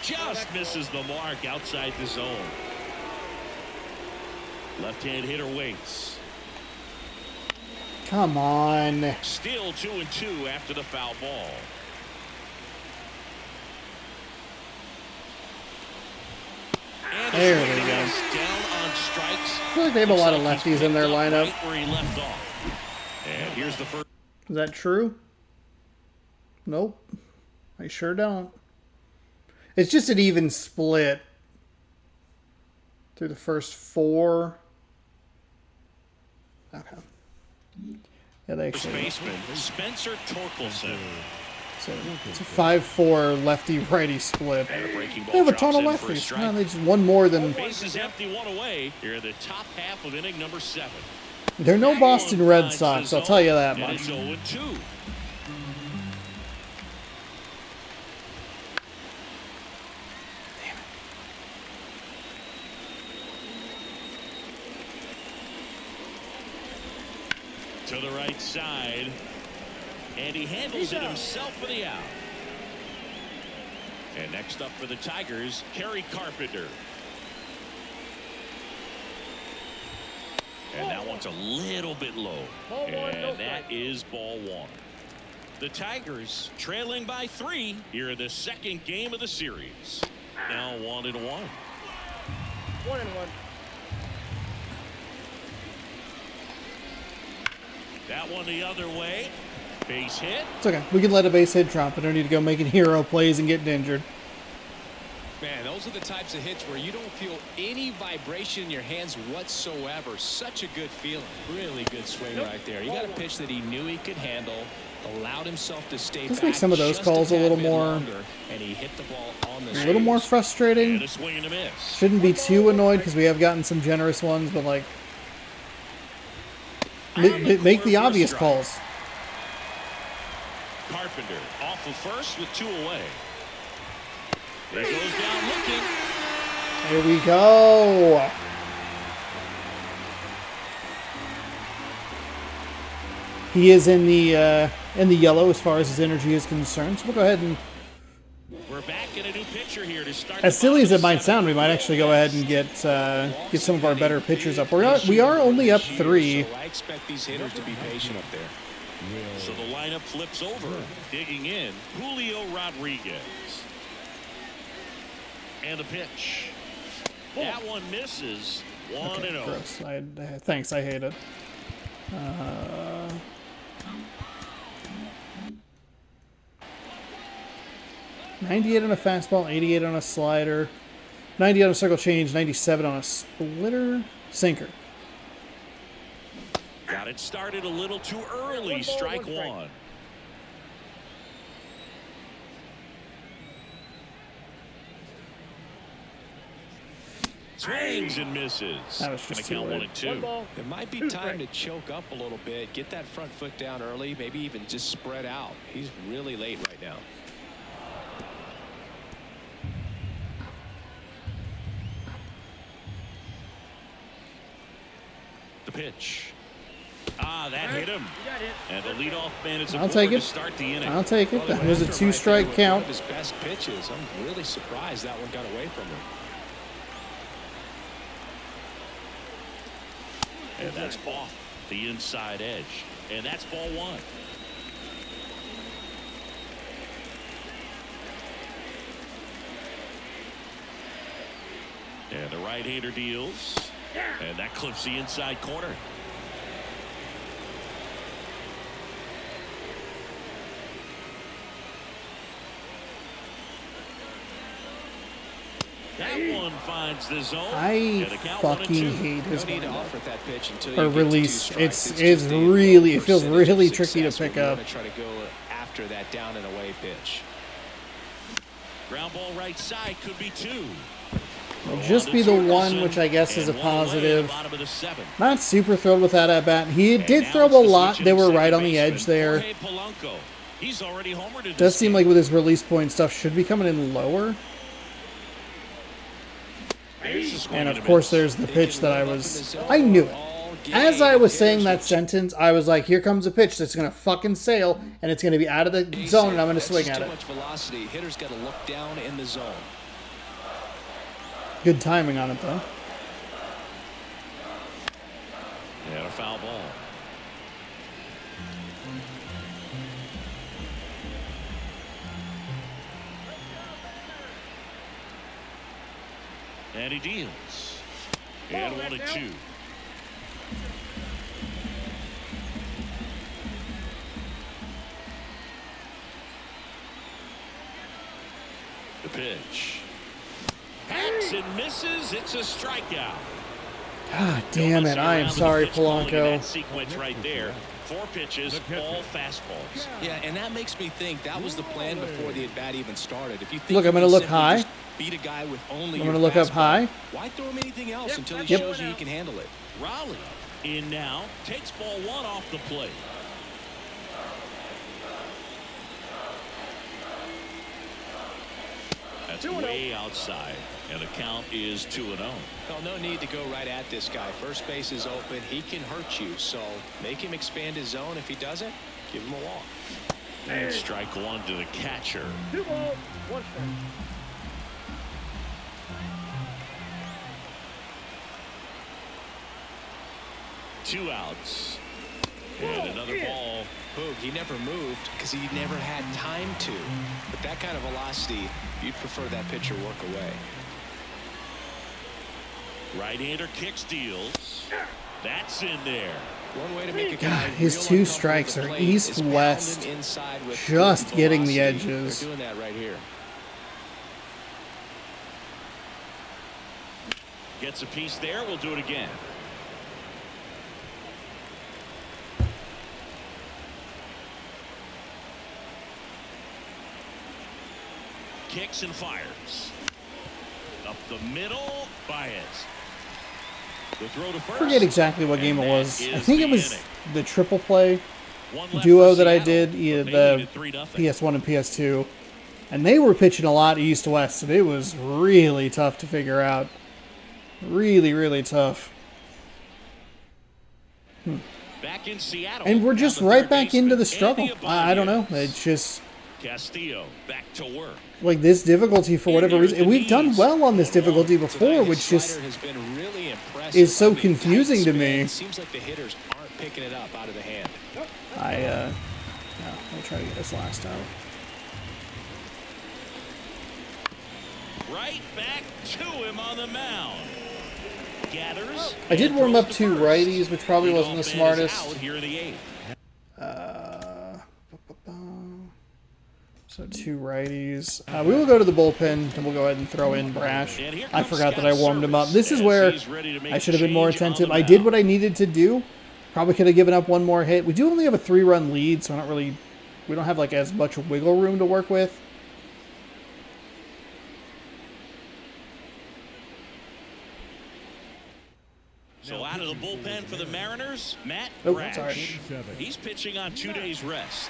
S2: Just misses the mark outside the zone. Left-hand hitter waits.
S1: Come on.
S2: Still 2-2 after the foul ball. And
S1: there we go.
S2: Down on strikes.
S1: I feel like they have a lot of lefties in their lineup.
S2: Right where he left off. And here's the first.
S1: Is that true? Nope. I sure don't. It's just an even split through the first 4. Okay. Yeah, they
S2: First
S1: actually.
S2: baseman Spencer Torkelson.
S1: So it's a 5-4 lefty-righty split.
S2: And a breaking ball
S1: They have a
S2: drops
S1: ton of
S2: in for a
S1: lefties.
S2: strike.
S1: No, they just one more than.
S2: Base is empty, 1 away. Here in the top half of inning number 7.
S1: They're no Boston Red
S2: Finds
S1: Sox,
S2: the
S1: I'll tell you
S2: zone,
S1: that
S2: and
S1: much.
S2: It's 0-2. To the right side, and he handles it himself for the out. And next up for the Tigers, Kerry Carpenter. And that one's a little bit low. And that is ball 1. The Tigers trailing by 3 here in the second game of the series. Now 1-1.
S4: 1-1.
S2: That one the other way. Base hit.
S1: It's okay. We can let a base hit drop. I don't need to go making hero plays and getting injured.
S3: Man, those are the types of hits where you don't feel any vibration in your hands whatsoever. Such a good feeling. Really good swing right there. He got a pitch that he knew he could handle, allowed himself to stay
S1: Let's
S3: back
S1: make some of those
S3: just
S1: calls a
S3: tad
S1: little
S3: bit
S1: more-
S3: longer, and he hit the ball on the
S1: A little more
S2: And
S1: frustrating.
S2: a swing and a miss.
S1: Shouldn't be too annoyed because we have gotten some generous ones, but like, make the obvious calls.
S2: Carpenter off of first with 2 away. There goes down looking.
S1: Here we go. He is in the yellow as far as his energy is concerned. So we'll go ahead and,
S2: We're back in a new pitcher here to start.
S1: as silly as it might sound, we might actually go ahead and get some of our better pitchers up. We are only up 3.
S3: So I expect these hitters to be patient up there.
S2: So the lineup flips over. Digging in, Julio Rodriguez. And the pitch. That one misses. 1-0.
S1: Gross. Thanks. I hate it. 98 on a fastball, 88 on a slider, 90 on a circle change, 97 on a splitter, sinker.
S2: Got it started a little too early. Strike 1. Swings and misses.
S1: That was just
S2: Gonna count
S1: too
S2: 1
S1: late.
S2: and 2.
S4: 1 ball.
S3: It might be time to choke up a little bit, get that front foot down early, maybe even just spread out. He's really late right now.
S2: The pitch. That hit him.
S4: You got it.
S2: And the leadoff man is
S1: I'll
S2: aboard
S1: take
S2: to
S1: it.
S2: start the inning.
S1: I'll take it.
S3: Well,
S1: That
S3: he
S1: was a
S3: went after him right
S1: 2-strike
S3: there with
S1: count.
S3: one of his best pitches. I'm really surprised that one got away from him.
S2: And that's off the inside edge. And that's ball 1. And the right-hander deals. And that clips the inside corner. That one finds the zone.
S1: I
S2: And the count 1 and 2.
S1: fucking hate his
S3: No need to
S1: windup.
S3: offer that pitch until
S1: Or
S3: you get to 2
S1: release.
S3: strikes.
S1: It's
S3: just the
S1: really, it feels
S3: percentage of
S1: really tricky to
S3: success
S1: pick
S3: when you
S1: up.
S3: want to try to go after that down and away pitch.
S2: Ground ball right side could be 2.
S1: It'll just be the one, which I guess is a
S2: And one away in the
S1: positive.
S2: bottom of the 7th.
S1: Not super thrilled with that at bat. He
S2: And
S1: did
S2: now
S1: throw
S2: it's
S1: a
S2: the
S1: lot.
S2: switch
S1: They
S2: in
S1: were
S2: second
S1: right on the
S2: baseman,
S1: edge there.
S2: Jorge Polanco. He's already homered in
S1: Does
S2: this
S1: seem
S2: game.
S1: like with his release point stuff should be coming in lower.
S2: There's the swing
S1: And
S2: and
S1: of
S2: a
S1: course,
S2: miss.
S1: there's the
S3: They
S1: pitch
S3: can
S1: that I
S3: move up in
S1: was.
S3: the zone
S1: I knew it.
S3: all
S1: As I was saying that sentence, I was like, here comes a pitch that's going to fucking sail, and it's going to be out of the zone, and I'm going to swing at it.
S3: Too much velocity. Hitter's got to look down in the zone.
S1: Good timing on it, though.
S2: And a foul ball. And he deals. And 1-2. The pitch. Hacks and misses. It's a strikeout.
S1: God damn it. I am sorry, Polanco.
S2: That sequence right there. 4 pitches, all fastballs.
S3: Yeah, and that makes me think that was the plan before the at-bat even started. If you think
S1: Look, I'm going to look high.
S3: Beat a guy with only
S1: I'm going to look up high.
S3: Why throw him anything else until he shows you he can handle it?
S2: Raleigh in now. Takes ball 1 off the plate. That's way outside, and the count is 2-0.
S3: Well, no need to go right at this guy. First base is open. He can hurt you, so make him expand his zone. If he doesn't, give him a walk.
S2: And strike 1 to the catcher.
S4: 2 balls, 1 strike.
S2: Two outs. And another ball.
S3: Boog, he never moved because he never had time to. But that kind of velocity, you'd prefer that pitcher work away.
S2: Right-hander kicks, deals. That's in there.
S3: One way to make a guy
S1: God, his
S3: real
S1: 2
S3: uncomfortable
S1: strikes
S3: at
S1: are
S3: the plate is pound
S1: east-west.
S3: him inside with
S1: Just
S3: good
S1: getting the
S3: velocity.
S1: edges.
S3: They're doing that right here.
S2: Gets a piece there. We'll do it again. Kicks and fires. Up the middle. Baez. The throw to
S1: I
S2: first.
S1: forget exactly what game it was. I think it was the triple play
S2: One left
S1: duo
S2: for
S1: that I
S2: Seattle.
S1: did,
S2: They
S1: the
S2: lead at 3-0.
S1: PS1 and PS2. And they were pitching a lot east-west, and it was really tough to figure out. Really, really tough.
S2: Back in Seattle.
S1: And we're just
S2: Now the
S1: right
S2: third
S1: back into the
S2: baseman,
S1: struggle.
S2: Andy
S1: I don't know.
S2: Ibanez.
S1: It's just
S2: Castillo back to work.
S1: like this difficulty for whatever reason. And we've done well on this difficulty before,
S3: Tonight,
S1: which
S3: his
S1: just
S3: slider has been really impressive.
S1: is so
S3: I mean,
S1: confusing
S3: tight
S1: to
S3: spin.
S1: me.
S3: Seems like the hitters aren't picking it up out of the hand.
S1: no, I'll try to get this last out.
S2: Right back to him on the mound. Gathers.
S1: I did
S2: and
S1: warm
S2: throws
S1: up
S2: to
S1: 2
S2: first.
S1: righties, which probably
S2: Leadoff
S1: wasn't the
S2: man is
S1: smartest.
S2: out here in the 8th.
S1: So 2 righties. We will go to the bullpen, and we'll go ahead and throw in Brash.
S2: And here
S1: I
S2: comes
S1: forgot that I
S2: Scott
S1: warmed him up.
S2: Service
S1: This is
S2: as
S1: where
S2: he's ready to make
S1: I should have been more
S2: change on
S1: attentive.
S2: the
S1: I did
S2: mound.
S1: what I needed to do. Probably could have given up 1 more hit. We do only have a 3-run lead, so we don't have like as much wiggle room to work with.
S2: So out of the bullpen for the Mariners, Matt
S1: Oh,
S2: Brash.
S1: sorry.
S2: He's pitching on 2 days rest.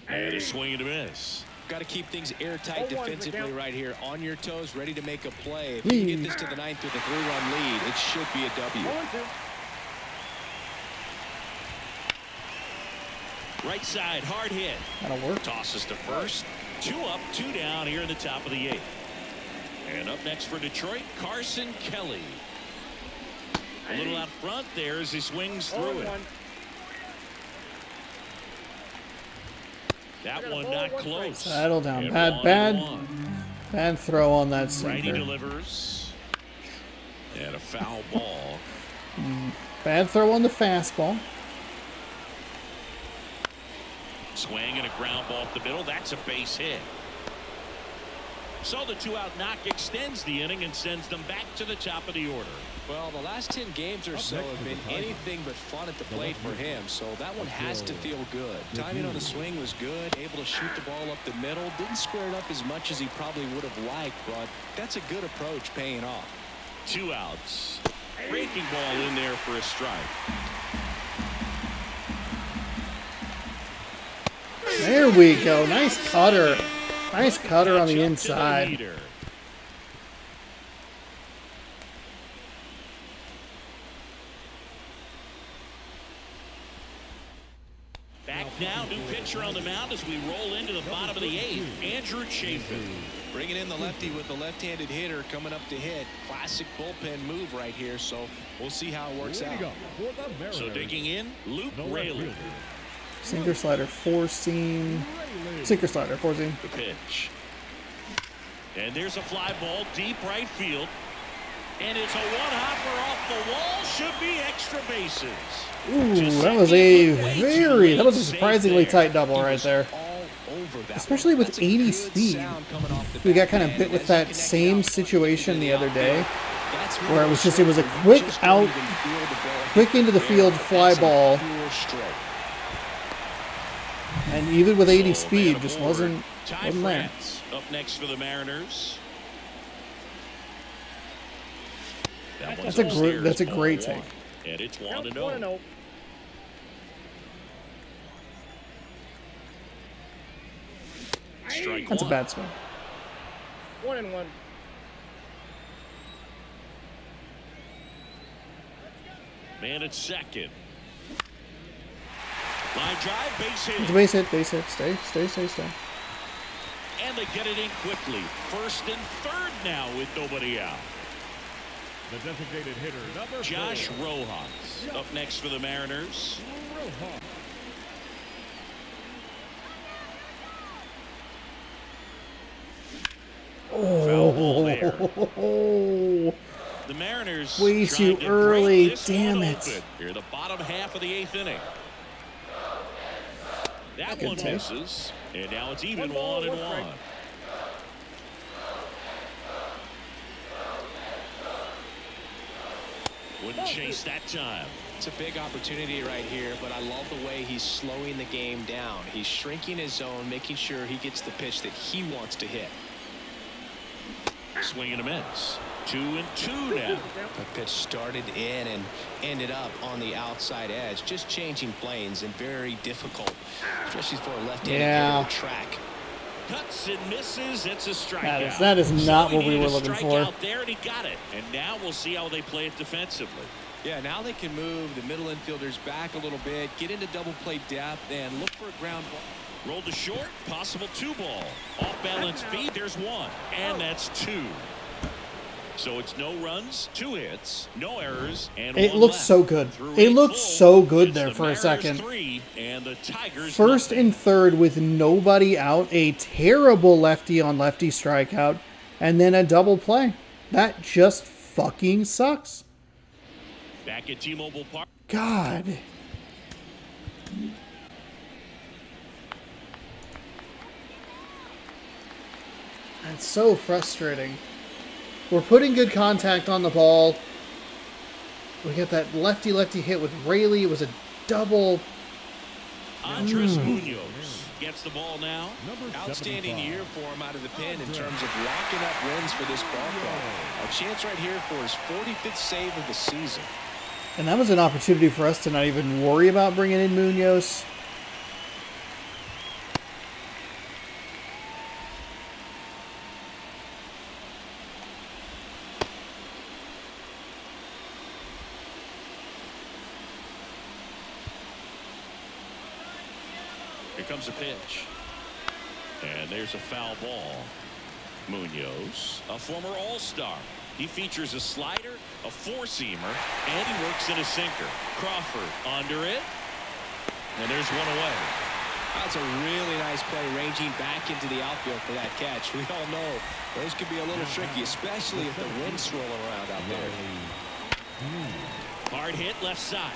S2: And a swing and a miss.
S3: Got to keep things airtight
S4: 0-1 the
S3: defensively
S4: count.
S3: right here. On your toes, ready to make a play. If you can get this to the 9th with a 3-run lead, it should be a W.
S4: 0-2.
S2: Right side, hard hit.
S1: That'll work.
S2: Tosses to first. 2 up, 2 down here in the top of the 8th. And up next for Detroit, Carson Kelly. A little out front there as he swings through it.
S4: 0-1.
S2: That one not close.
S1: Settle down.
S2: And
S1: Bad
S2: 1-1.
S1: bad throw on that
S2: Righty
S1: sinker.
S2: delivers. And a foul ball.
S1: Bad throw on the fastball.
S2: Swing and a ground ball up the middle. That's a base hit. So the 2-out knock extends the inning and sends them back to the top of the order.
S3: Well, the last 10 games or so have been anything but fun at the plate for him, so that one has to feel good. Timing on the swing was good, able to shoot the ball up the middle. Didn't square it up as much as he probably would have liked, but that's a good approach paying off.
S2: 2 outs. Breaking ball in there for a strike.
S1: There we go. Nice cutter. Nice cutter on the inside.
S2: Back now, new pitcher on the mound as we roll into the bottom of the 8th. Andrew Chafin.
S3: Bringing in the lefty with the left-handed hitter coming up to hit. Classic bullpen move right here, so we'll see how it works out.
S2: So digging in, Luke Rayleigh.
S1: Sinker slider, 4-seam. Sinker slider, 4-seam.
S2: The pitch. And there's a fly ball deep right field. And it's a one-hopper off the wall. Should be extra bases.
S1: Ooh, that was a surprisingly tight double right there. Especially with 80 speed. We got kind of bit with that same situation the other day, where it was a quick out, quick into the field fly ball. And even with 80 speed, just wasn't there.
S2: Up next for the Mariners.
S1: That's a great take.
S2: And it's 1-0.
S1: That's a bad swing.
S4: 1-1.
S2: Man at second. Line drive, base hit.
S1: It's a base hit, base hit. Stay.
S2: And they get it in quickly. First and third now with nobody out.
S5: The designated hitter, number
S2: Josh Rojas up next for the Mariners. Foul ball there. The Mariners
S1: way too early. Damn it.
S2: Here, the bottom half of the 8th inning. That
S1: Good
S2: one
S1: take.
S2: misses, and now it's even 1-1. Wouldn't chase that time.
S3: It's a big opportunity right here, but I love the way he's slowing the game down. He's shrinking his zone, making sure he gets the pitch that he wants to hit.
S2: Swing and a miss. 2-2 now.
S3: The pitch started in and ended up on the outside edge, just changing planes and very difficult, especially for a left-handed hitter to track.
S2: Cuts and misses. It's a strikeout.
S1: That is not what we were looking for.
S2: Out there, and he got it. And now we'll see how they play it defensively.
S3: Yeah, now they can move the middle infielders back a little bit, get into double play depth, and look for a ground ball.
S2: Rolled to short, possible 2-ball. Off balance feed, there's 1. And that's 2. So it's no runs, 2 hits, no errors, and
S1: it
S2: 1
S1: looks
S2: left.
S1: so good. It looked so good there for a second.
S2: 3 and the Tigers
S1: First
S2: nothing.
S1: and third with nobody out, a terrible lefty on lefty strikeout, and then a double play. That just fucking sucks.
S2: Back at T-Mobile Park.
S1: God. That's so frustrating. We're putting good contact on the ball. We got that lefty hit with Rayleigh. It was a double.
S2: Andres Munoz gets the ball now.
S3: Outstanding year for him out of the pen in terms of locking up wins for this ball club. A chance right here for his 45th save of the season.
S1: And that was an opportunity for us to not even worry about bringing in Munoz.
S2: Here comes a pitch. And there's a foul ball. Munoz, a former All-Star. He features a slider, a 4-seamer, and he works in a sinker. Crawford under it. And there's one away.
S3: That's a really nice play, ranging back into the outfield for that catch. We all know those could be a little tricky, especially if the wind's swirling around out there.
S2: Hard hit left side.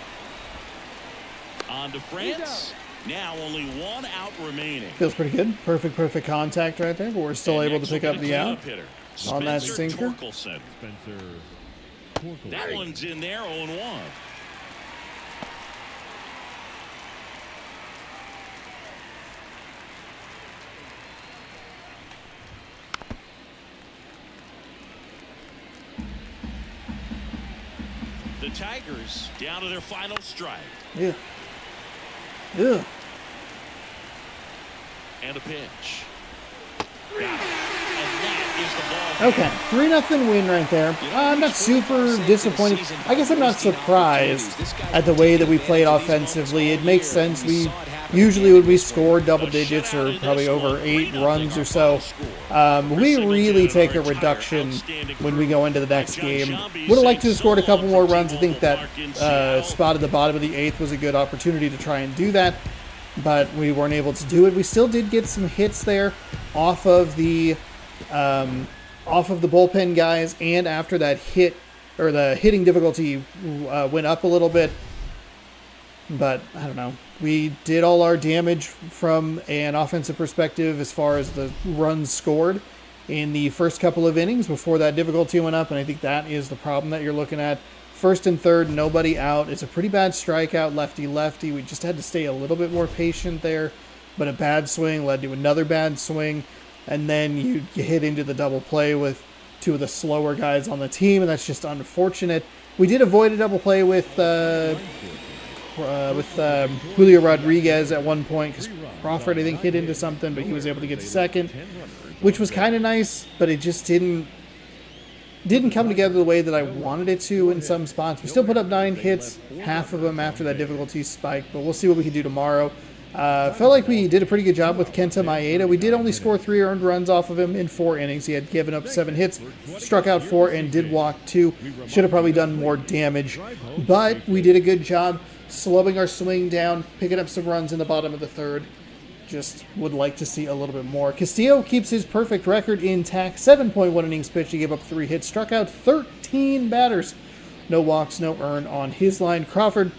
S2: On to France. Now only 1 out remaining.
S1: Feels pretty good. Perfect contact right there, but we're still
S2: And
S1: able to
S2: next
S1: pick
S2: will
S1: up
S2: be
S1: the
S2: a
S1: out
S2: cleanup hitter,
S1: on that
S2: Spencer
S1: sinker.
S2: Torkelson.
S5: Spencer Torkelson.
S2: That one's in there, 0-1. The Tigers down to their final strike.
S1: Yeah. Yeah.
S2: And a pitch. Got it. And that is the ball.
S1: Okay, 3-0 win right there. I'm not super disappointed. I guess I'm not surprised at the way that we played offensively. It makes sense. We usually when we score double digits or probably over 8 runs or so, we really take a reduction when we go into the next game. Would have liked to have scored a couple more runs. I think that spot at the bottom of the 8th was a good opportunity to try and do that, but we weren't able to do it. We still did get some hits there off of the bullpen guys, and after that hit, or the hitting difficulty went up a little bit. But I don't know. We did all our damage from an offensive perspective as far as the runs scored in the first couple of innings before that difficulty went up, and I think that is the problem that you're looking at. First and third, nobody out. It's a pretty bad strikeout, lefty-lefty. We just had to stay a little bit more patient there, but a bad swing led to another bad swing, and then you hit into the double play with 2 of the slower guys on the team, and that's just unfortunate. We did avoid a double play with Julio Rodriguez at one point, because Crawford, I think, hit into something, but he was able to get to second, which was kind of nice, but it just didn't come together the way that I wanted it to in some spots. We still put up 9 hits, half of them after that difficulty spike, but we'll see what we can do tomorrow. Felt like we did a pretty good job with Kenta Maeda. We did only score 3 earned runs off of him in 4 innings. He had given up 7 hits, struck out 4, and did walk 2. Should have probably done more damage, but we did a good job slowing our swing down, picking up some runs in the bottom of the 3rd. Just would like to see a little bit more. Castillo keeps his perfect record intact. 7.1 innings pitched. He gave up 3 hits, struck out 13 batters. No walks, no earned on his line. Crawford,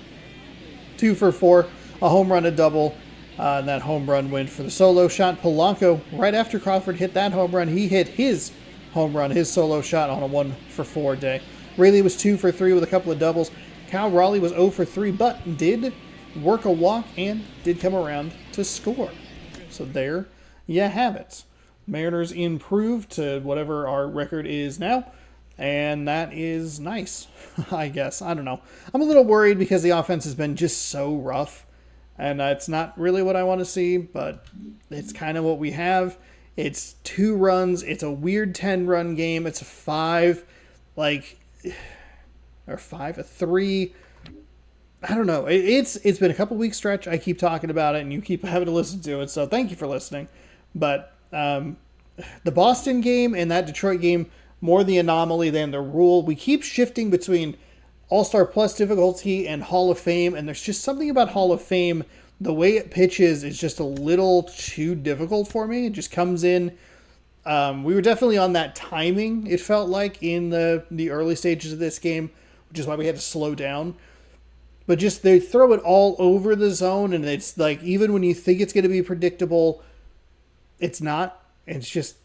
S1: 2 for 4, a home run, a double. And that home run went for the solo shot. Polanco, right after Crawford hit that home run, he hit his home run, his solo shot on a 1 for 4 day. Rayleigh was 2 for 3 with a couple of doubles. Kyle Raleigh was 0 for 3, but did work a walk and did come around to score. So there you have it. Mariners improved to whatever our record is now, and that is nice, I guess. I don't know. I'm a little worried because the offense has been just so rough, and it's not really what I want to see, but it's kind of what we have. It's 2 runs. It's a weird 10-run game. It's a 5, a 3. I don't know. It's been a couple weeks stretch. I keep talking about it, and you keep having to listen to it, so thank you for listening. But the Boston game and that Detroit game, more the anomaly than the rule. We keep shifting between All-Star Plus difficulty and Hall of Fame, and there's just something about Hall of Fame. The way it pitches is just a little too difficult for me. It just comes in. We were definitely on that timing, it felt like, in the early stages of this game, which is why we had to slow down. But just they throw it all over the zone, and it's like, even when you think it's going to be predictable, it's not. It's just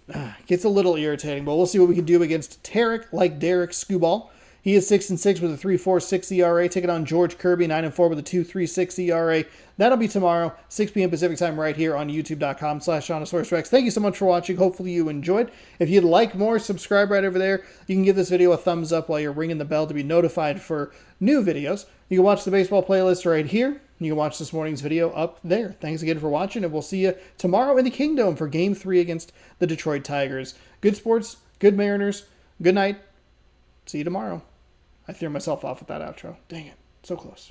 S1: gets a little irritating. But we'll see what we can do against Tarek, like Derek Skubal. He is 6-6 with a 3.46 ERA. Taking on George Kirby, 9-4 with a 2.36 ERA. That'll be tomorrow, 6 p.m. Pacific time, right here on youtube.com/ShaunaSourceRex. Thank you so much for watching. Hopefully you enjoyed. If you'd like more, subscribe right over there. You can give this video a thumbs up while you're ringing the bell to be notified for new videos. You can watch the baseball playlist right here. You can watch this morning's video up there. Thanks again for watching, and we'll see you tomorrow in the Kingdom for Game 3 against the Detroit Tigers. Good sports, good Mariners, good night. See you tomorrow. I threw myself off with that outro. Dang it. So close.